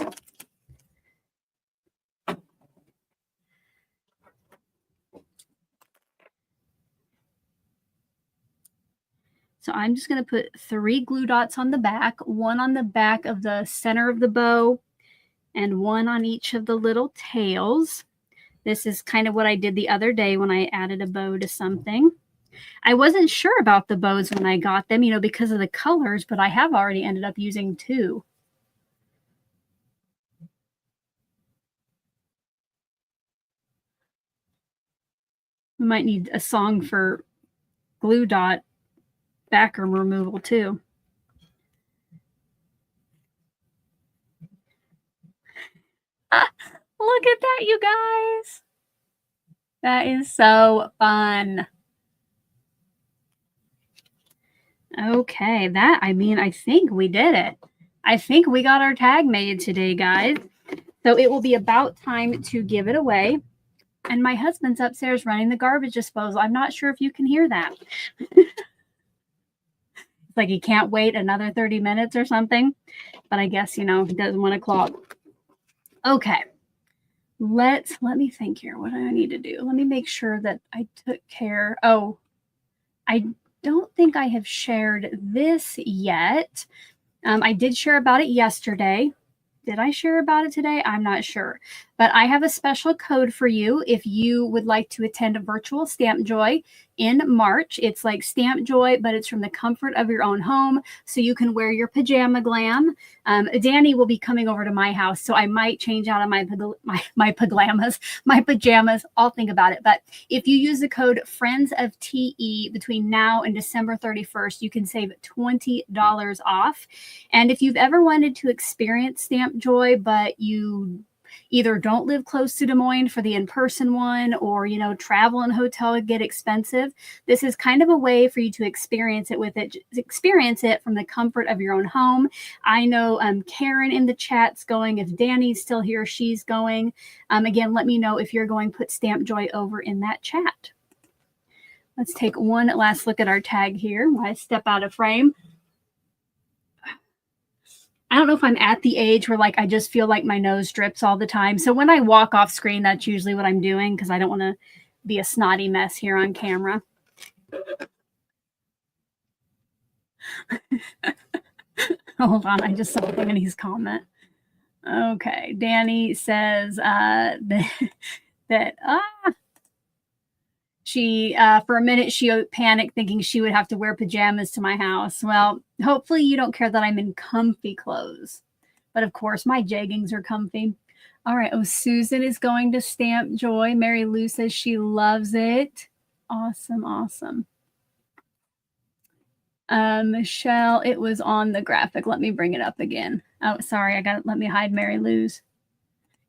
Speaker 1: So I'm just going to put 3 glue dots on the back, one on the back of the center of the bow, and one on each of the little tails. This is kind of what I did the other day when I added a bow to something. I wasn't sure about the bows when I got them, because of the colors, but I have already ended up using 2. We might need a song for glue dot backer removal too. Look at that, you guys. That is so fun. Okay, I think we did it. I think we got our tag made today, guys. So it will be about time to give it away. And my husband's upstairs running the garbage disposal. I'm not sure if you can hear that. It's like he can't wait another 30 minutes or something. But I guess, he doesn't want to clog. Okay. Let me think here. What do I need to do? Let me make sure that I took care. Oh, I don't think I have shared this yet. I did share about it yesterday. Did I share about it today? I'm not sure. But I have a special code for you if you would like to attend a virtual Stamp Joy in March. It's like Stamp Joy, but it's from the comfort of your own home. So you can wear your pajama glam. Danny will be coming over to my house, so I might change out of my pajamas. I'll think about it. But if you use the code Friends of TE between now and December 31st, you can save $20 off. And if you've ever wanted to experience Stamp Joy, but you either don't live close to Des Moines for the in-person one, or travel and hotel get expensive, this is kind of a way for you to experience it from the comfort of your own home. I know Karen in the chat's going. If Danny's still here, she's going. Again, let me know if you're going. Put Stamp Joy over in that chat. Let's take one last look at our tag here while I step out of frame. I don't know if I'm at the age where I just feel like my nose drips all the time. So when I walk off screen, that's usually what I'm doing, because I don't want to be a snotty mess here on camera. Hold on, I just saw Danny's comment. Okay, Danny says that she, for a minute, she panicked thinking she would have to wear pajamas to my house. Well, hopefully you don't care that I'm in comfy clothes. But of course, my jeggings are comfy. All right. Oh, Susan is going to Stamp Joy. Mary Lou says she loves it. Awesome. Awesome. Michelle, it was on the graphic. Let me bring it up again. Oh, sorry. Let me hide Mary Lou's.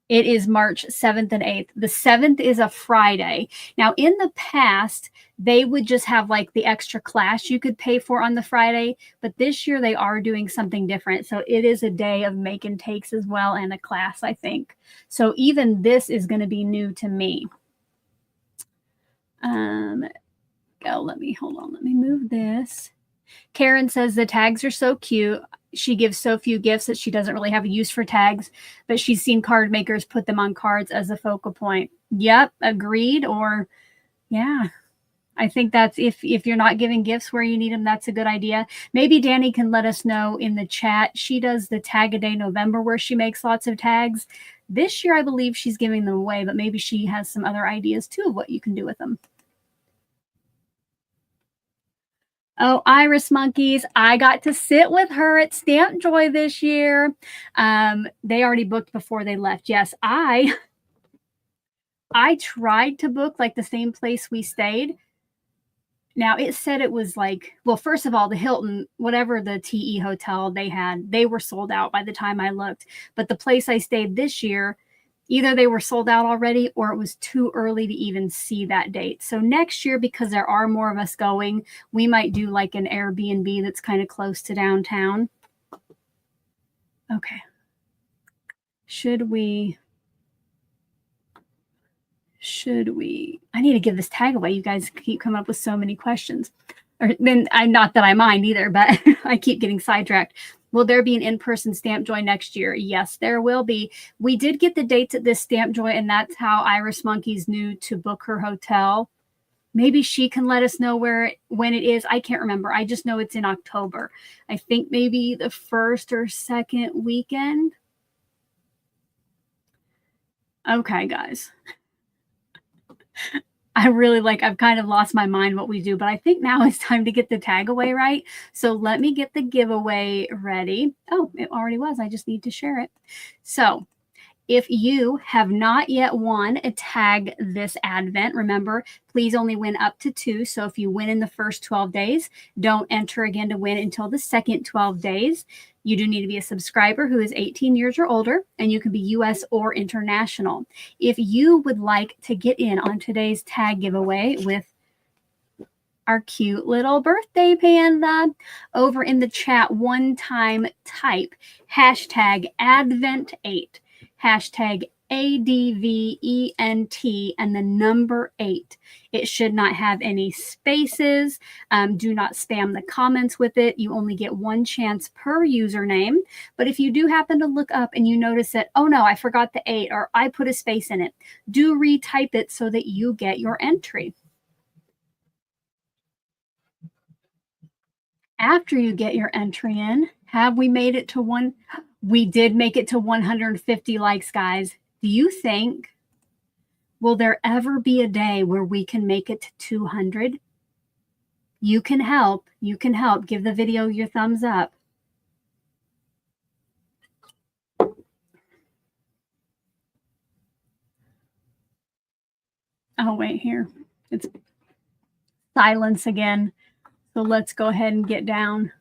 Speaker 1: It is March 7th and 8th. The 7th is a Friday. Now, in the past, they would just have the extra class you could pay for on the Friday. But this year, they are doing something different. So it is a day of make and takes as well, and a class, I think. So even this is going to be new to me. Hold on. Let me move this. Karen says the tags are so cute. She gives so few gifts that she doesn't really have a use for tags, but she's seen card makers put them on cards as a focal point. Yep, agreed. Or, yeah, I think that's if you're not giving gifts where you need them, that's a good idea. Maybe Danny can let us know in the chat. She does the Tag a Day November where she makes lots of tags. This year, I believe she's giving them away, but maybe she has some other ideas too of what you can do with them. Oh, Iris Monkeys. I got to sit with her at Stamp Joy this year. They already booked before they left. Yes, I tried to book the same place we stayed. Now, it said it was well, first of all, the Hilton, whatever the TE hotel they had, they were sold out by the time I looked. But the place I stayed this year, either they were sold out already or it was too early to even see that date. So next year, because there are more of us going, we might do an Airbnb that's kind of close to downtown. Okay. I need to give this tag away. You guys keep coming up with so many questions. Or then I'm not that I mind either, but I keep getting sidetracked. Will there be an in-person Stamp Joy next year? Yes, there will be. We did get the dates at this Stamp Joy, and that's how Iris Monkeys knew to book her hotel. Maybe she can let us know when it is. I can't remember. I just know it's in October. I think maybe the first or second weekend. Okay, guys. I've kind of lost my mind what we do, but I think now it's time to get the tag away right. So let me get the giveaway ready. Oh, it already was. I just need to share it. So if you have not yet won a tag this Advent, remember, please only win up to 2. So if you win in the first 12 days, don't enter again to win until the second 12 days. You do need to be a subscriber who is 18 years or older, and you can be U.S. or international. If you would like to get in on today's tag giveaway with our cute little birthday panda, over in the chat, one time type hashtag Advent8, hashtag ADVENT, and the number 8. It should not have any spaces. Do not spam the comments with it. You only get one chance per username. But if you do happen to look up and you notice that, oh no, I forgot the 8 or I put a space in it, do retype it so that you get your entry. After you get your entry in, have we made it to one? We did make it to 150 likes, guys. Do you think, will there ever be a day where we can make it to 200? You can help. You can help. Give the video your thumbs up. Oh, wait, here. It's silence again. So let's go ahead and get down.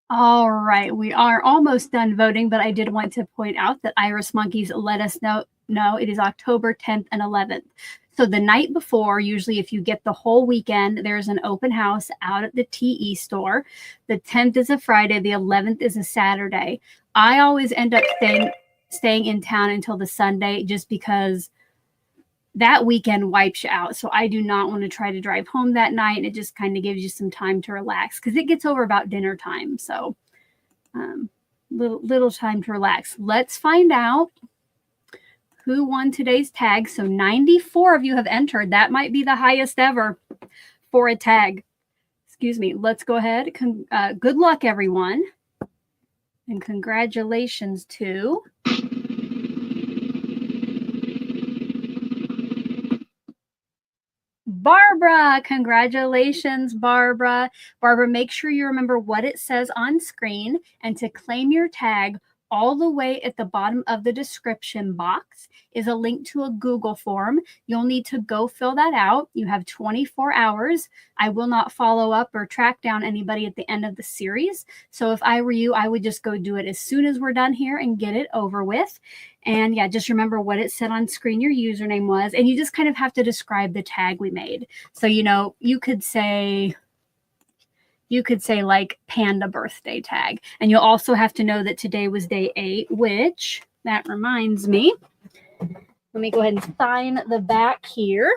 Speaker 1: All right, we are almost done voting, but I did want to point out that Iris Monkeys let us know it is October 10th and 11th. So the night before, usually if you get the whole weekend, there's an open house out at the TE store. The 10th is a Friday, the 11th is a Saturday. I always end up staying in town until the Sunday just because that weekend wipes you out. So I do not want to try to drive home that night. It just kind of gives you some time to relax because it gets over about dinner time. So little time to relax. Let's find out who won today's tag. So 94 of you have entered. That might be the highest ever for a tag. Excuse me. Let's go ahead. Good luck, everyone. And congratulations to Barbara. Congratulations, Barbara. Barbara, make sure you remember what it says on screen, and to claim your tag, all the way at the bottom of the description box is a link to a Google form. You'll need to go fill that out. You have 24 hours. I will not follow up or track down anybody at the end of the series. So if I were you, I would just go do it as soon as we're done here and get it over with. And yeah, just remember what it said on screen your username was. And you just kind of have to describe the tag we made. So, you could say like panda birthday tag. And you'll also have to know that today was day 8, which that reminds me. Let me go ahead and sign the back here.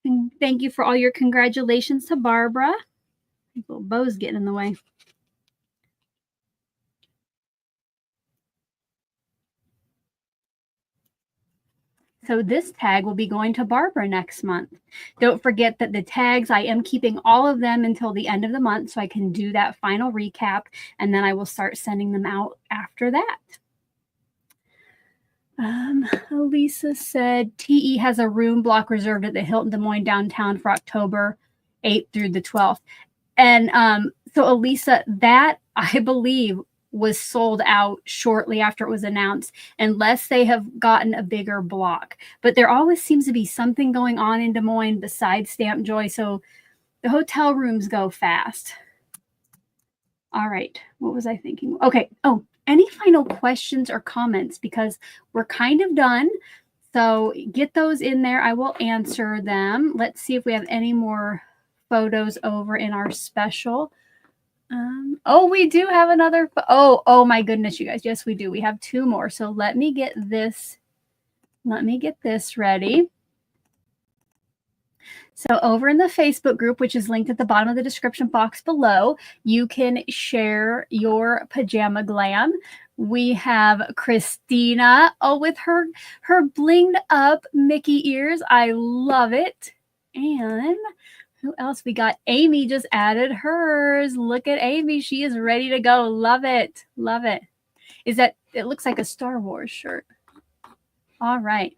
Speaker 1: And thank you for all your congratulations to Barbara. Little bow's getting in the way. So this tag will be going to Barbara next month. Don't forget that the tags, I am keeping all of them until the end of the month so I can do that final recap, and then I will start sending them out after that. Elisa said TE has a room block reserved at the Hilton Des Moines downtown for October 8th through the 12th. And so Elisa, that I believe was sold out shortly after it was announced, unless they have gotten a bigger block. But there always seems to be something going on in Des Moines besides Stamp Joy, so the hotel rooms go fast. All right, what was I thinking? Okay, oh, any final questions or comments? Because we're kind of done. So get those in there. I will answer them. Let's see if we have any more photos over in our special. Oh, we do have another. Oh my goodness, you guys. Yes, we do. We have 2 more. So let me get this. Let me get this ready. So over in the Facebook group, which is linked at the bottom of the description box below, you can share your pajama glam. We have Christina, with her blinged up Mickey ears. I love it. And who else? We got Amy just added hers. Look at Amy. She is ready to go. Love it. Love it. It looks like a Star Wars shirt. All right.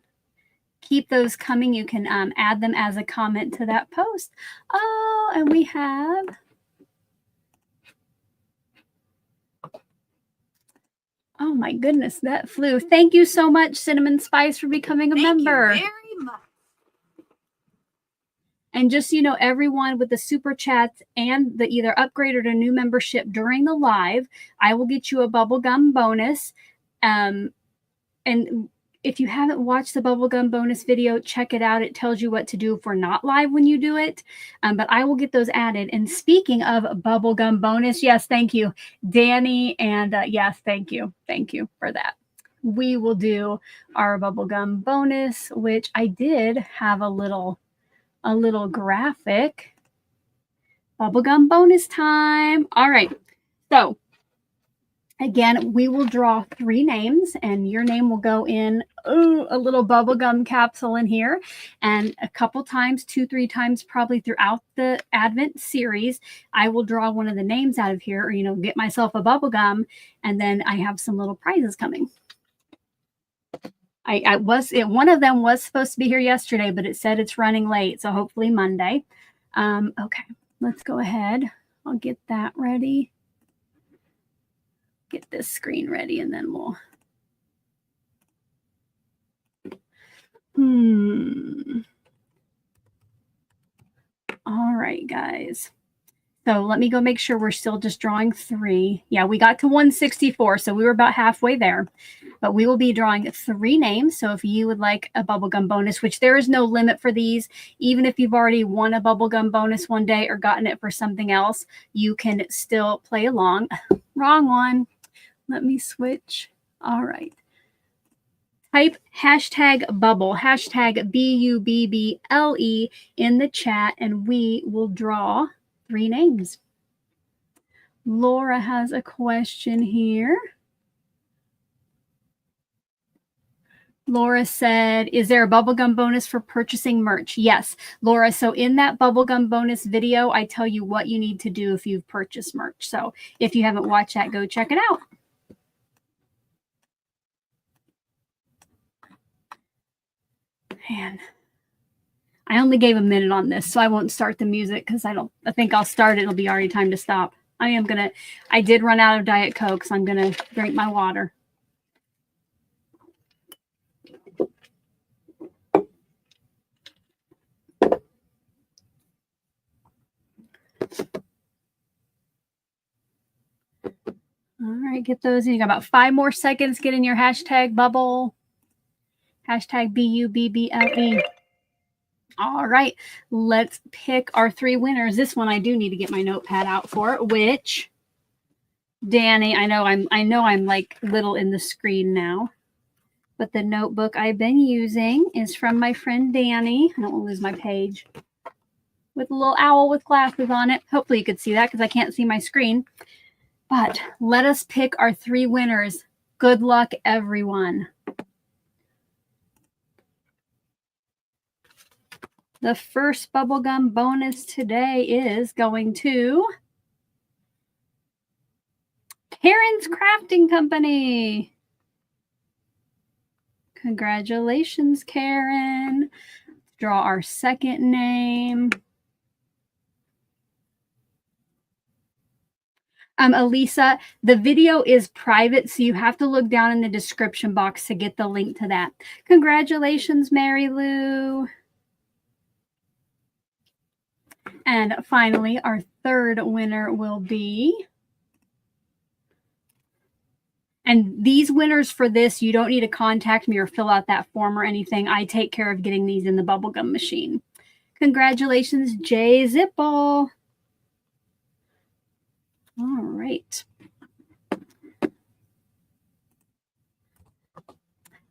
Speaker 1: Keep those coming. You can add them as a comment to that post. Oh, and we have oh my goodness, that flew. Thank you so much, Cinnamon Spice, for becoming a member.
Speaker 2: Thank you very much.
Speaker 1: And just so you know, everyone with the super chats and the either upgrade or the new membership during the live, I will get you a bubblegum bonus. And if you haven't watched the bubblegum bonus video, check it out. It tells you what to do if we're not live when you do it. But I will get those added. And speaking of bubblegum bonus, yes, thank you, Danny. And yes, thank you. Thank you for that. We will do our bubblegum bonus, which I did have a little graphic. Bubblegum bonus time. All right. So again, we will draw 3 names, and your name will go in a little bubblegum capsule in here. And a couple times, 2-3 times probably throughout the Advent series, I will draw one of the names out of here, or, get myself a bubblegum, and then I have some little prizes coming. One of them was supposed to be here yesterday, but it said it's running late, so hopefully Monday. Okay, let's go ahead. I'll get that ready. Get this screen ready, and then we'll all right, guys, so let me go make sure we're still just drawing 3. Yeah, we got to 164, so we were about halfway there, but we will be drawing 3 names. So if you would like a bubblegum bonus, which there is no limit for these, even if you've already won a bubblegum bonus one day or gotten it for something else, you can still play along. Wrong one. Let me switch. All right. Type #bubble, #BUBBLE in the chat, and we will draw 3 names. Laura has a question here. Laura said, is there a bubblegum bonus for purchasing merch? Yes, Laura. So in that bubblegum bonus video, I tell you what you need to do if you've purchased merch. So if you haven't watched that, go check it out. Man, I only gave a minute on this, so I won't start the music because I think I'll start it. It'll be already time to stop. I did run out of Diet Coke, so I'm going to drink my water. All right, get those in. You got about 5 more seconds. Get in your #bubble. #BUBBLE. All right, let's pick our 3 winners. This one I do need to get my notepad out for, which Danny, I know I'm like little in the screen now, but the notebook I've been using is from my friend Danny. I don't want to lose my page. With a little owl with glasses on it. Hopefully you could see that because I can't see my screen. But let us pick our 3 winners. Good luck, everyone. The first bubblegum bonus today is going to Karen's Crafting Company. Congratulations, Karen. Draw our second name. Elisa, the video is private, so you have to look down in the description box to get the link to that. Congratulations, Mary Lou. And finally, our third winner will be... And these winners for this, you don't need to contact me or fill out that form or anything. I take care of getting these in the bubblegum machine. Congratulations, Jay Zipple. All right.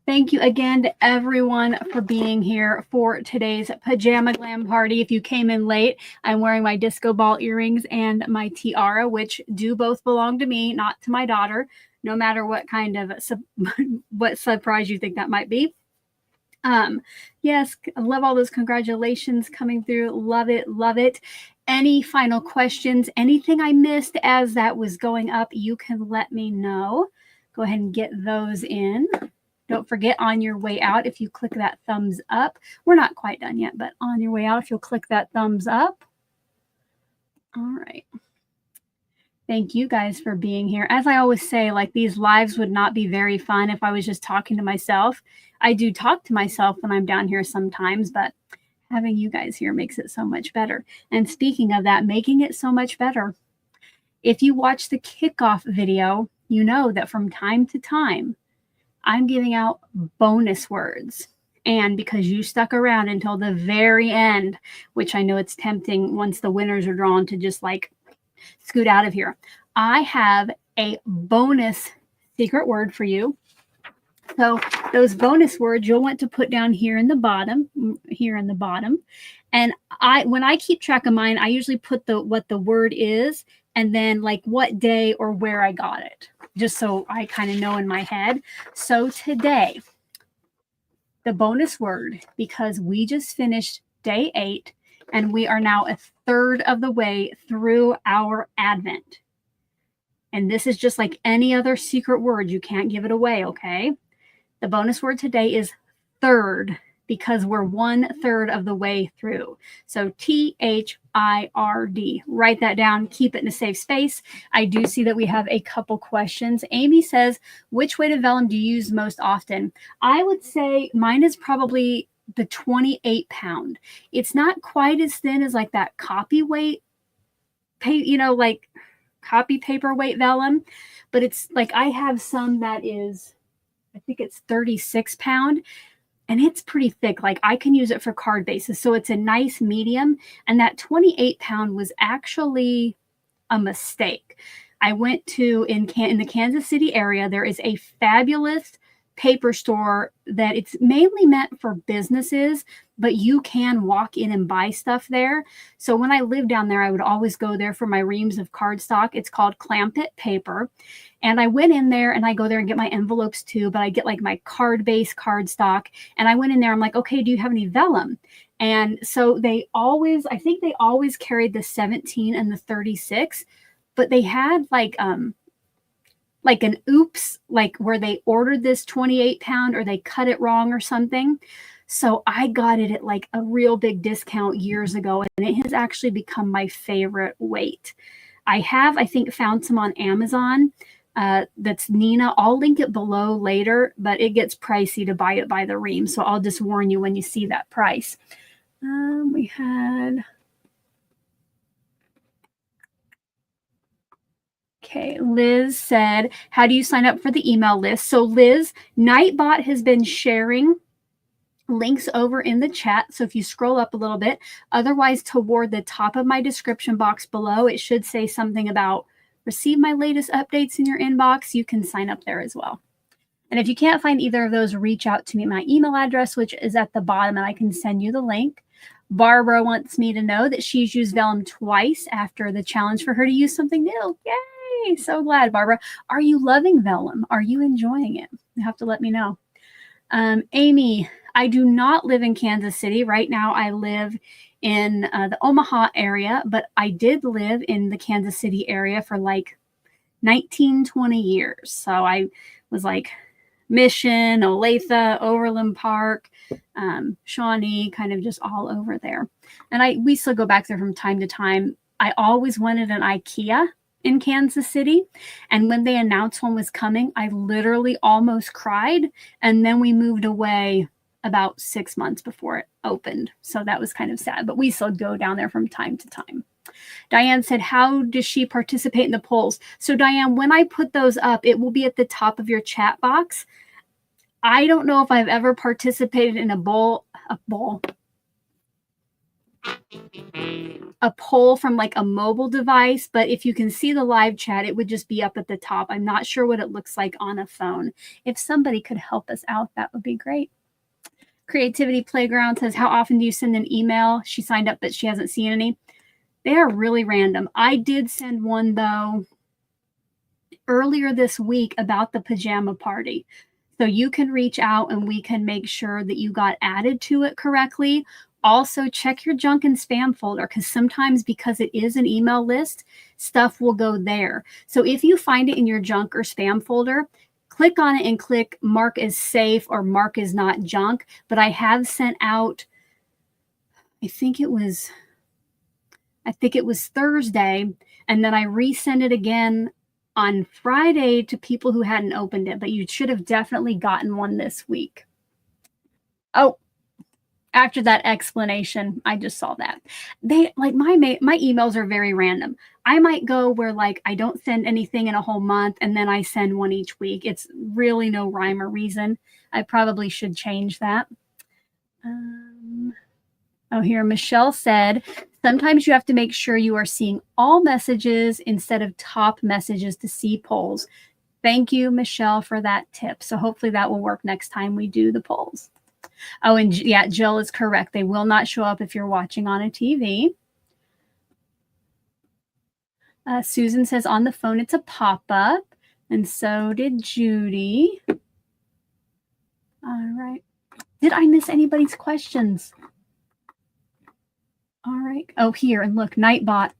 Speaker 1: Thank you again to everyone for being here for today's Pajama Glam Party. If you came in late, I'm wearing my disco ball earrings and my tiara, which do both belong to me, not to my daughter, no matter what kind of what surprise you think that might be. Yes, I love all those congratulations coming through. Love it, love it. Any final questions, anything I missed as that was going up, you can let me know. Go ahead and get those in. Don't forget, on your way out, if you click that thumbs up, we're not quite done yet, but on your way out, if you'll click that thumbs up. All right. Thank you guys for being here. As I always say, like, these lives would not be very fun if I was just talking to myself. I do talk to myself when I'm down here sometimes, but having you guys here makes it so much better. And speaking of that, making it so much better, if you watch the kickoff video, you know that from time to time, I'm giving out bonus words. And because you stuck around until the very end, which I know it's tempting once the winners are drawn to just like scoot out of here, I have a bonus secret word for you. So those bonus words you'll want to put down here in the bottom, And when I keep track of mine, I usually put what the word is and then like what day or where I got it, just so I kind of know in my head. So today, the bonus word, because we just finished day 8 and we are now a third of the way through our Advent. And this is just like any other secret word. You can't give it away, okay? The bonus word today is third, because we're 1/3 of the way through. So THIRD. Write that down. Keep it in a safe space. I do see that we have a couple questions. Amy says, which weight of vellum do you use most often? I would say mine is probably the 28 pound. It's not quite as thin as like that copy weight, like copy paper weight vellum, but it's like I have some that is, I think it's 36 pound. And it's pretty thick. Like I can use it for card bases. So it's a nice medium. And that 28 pound was actually a mistake. I went to, in the Kansas City area, there is a fabulous paper store that it's mainly meant for businesses, but you can walk in and buy stuff there. So when I lived down there, I would always go there for my reams of cardstock. It's called Clampett Paper. And I went in there and I go there and get my envelopes too, but I get like my card-based cardstock. And I went in there, I'm like, okay, do you have any vellum? And so I think they always carried the 17 and the 36, but they had like an oops, like where they ordered this 28 pound or they cut it wrong or something. So I got it at like a real big discount years ago, and it has actually become my favorite weight. I think, found some on Amazon. That's Nina. I'll link it below later, but it gets pricey to buy it by the ream. So I'll just warn you when you see that price. We had... Okay, Liz said, how do you sign up for the email list? So Liz, Nightbot has been sharing links over in the chat. So if you scroll up a little bit, otherwise toward the top of my description box below, it should say something about receive my latest updates in your inbox. You can sign up there as well. And if you can't find either of those, reach out to me. My email address, which is at the bottom, and I can send you the link. Barbara wants me to know that she's used vellum twice after the challenge for her to use something new. Yay! So glad, Barbara. Are you loving vellum? Are you enjoying it? You have to let me know. Amy, I do not live in Kansas City. Right now, I live in the Omaha area, but I did live in the Kansas City area for like 19, 20 years. So I was like Mission, Olathe, Overland Park, Shawnee, kind of just all over there. And we still go back there from time to time. I always wanted an IKEA in Kansas City. And when they announced one was coming, I literally almost cried. And then we moved away about 6 months before it opened. So that was kind of sad, but we still go down there from time to time. Diane said, how does she participate in the polls? So Diane, when I put those up, it will be at the top of your chat box. I don't know if I've ever participated in a poll from like a mobile device, but if you can see the live chat, it would just be up at the top. I'm not sure what it looks like on a phone. If somebody could help us out, that would be great. Creativity Playground says, how often do you send an email? She signed up, but she hasn't seen any. They are really random. I did send one, though, earlier this week about the pajama party. So you can reach out and we can make sure that you got added to it correctly. Also, check your junk and spam folder, because sometimes, because it is an email list, stuff will go there. So if you find it in your junk or spam folder, click on it and click mark as safe or mark as not junk. But I have sent out, I think it was Thursday, and then I resend it again on Friday to people who hadn't opened it, but you should have definitely gotten one this week. Oh, after that explanation, I just saw that. They like my emails are very random. I might go where like I don't send anything in a whole month and then I send one each week. It's really no rhyme or reason. I probably should change that. Oh, here Michelle said, sometimes you have to make sure you are seeing all messages instead of top messages to see polls. Thank you, Michelle, for that tip. So hopefully that will work next time we do the polls. Oh, and yeah, Jill is correct. They will not show up if you're watching on a TV. Susan says on the phone it's a pop-up, and so did Judy. All right. Did I miss anybody's questions? All right. Oh, here, and look, Nightbot,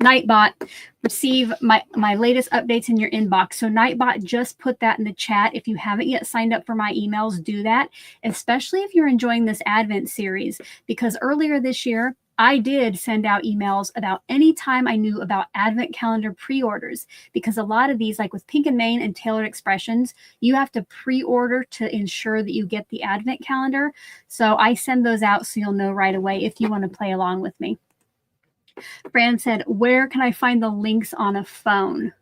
Speaker 1: receive my latest updates in your inbox. So Nightbot just put that in the chat. If you haven't yet signed up for my emails, do that, especially if you're enjoying this Advent series, because earlier this year, I did send out emails about any time I knew about Advent calendar pre-orders, because a lot of these, like with Pink and Main and Tailored Expressions, you have to pre-order to ensure that you get the Advent calendar. So I send those out so you'll know right away if you want to play along with me. Fran said, where can I find the links on a phone?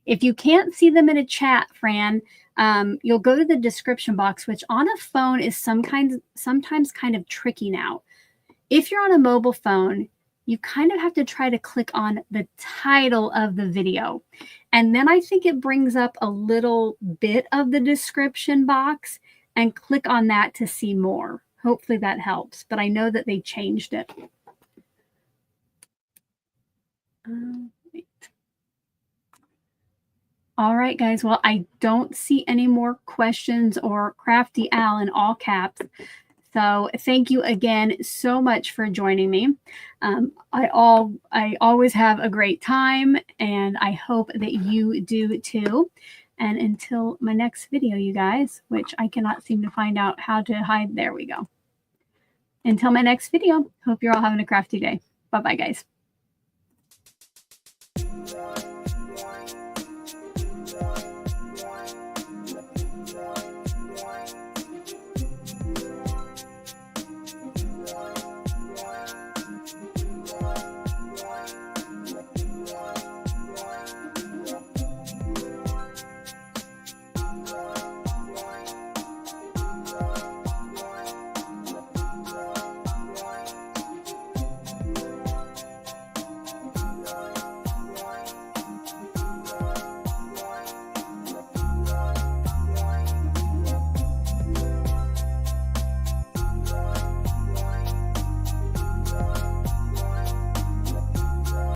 Speaker 1: If you can't see them in a chat, Fran, you'll go to the description box, which on a phone is sometimes kind of tricky now. If you're on a mobile phone, you kind of have to try to click on the title of the video. And then I think it brings up a little bit of the description box, and click on that to see more. Hopefully that helps, but I know that they changed it. All right, guys. Well, I don't see any more questions or Crafty Al in all caps. So thank you again so much for joining me. I always have a great time, and I hope that you do too. And until my next video, you guys, which I cannot seem to find out how to hide. There we go. Until my next video, hope you're all having a crafty day. Bye-bye, guys.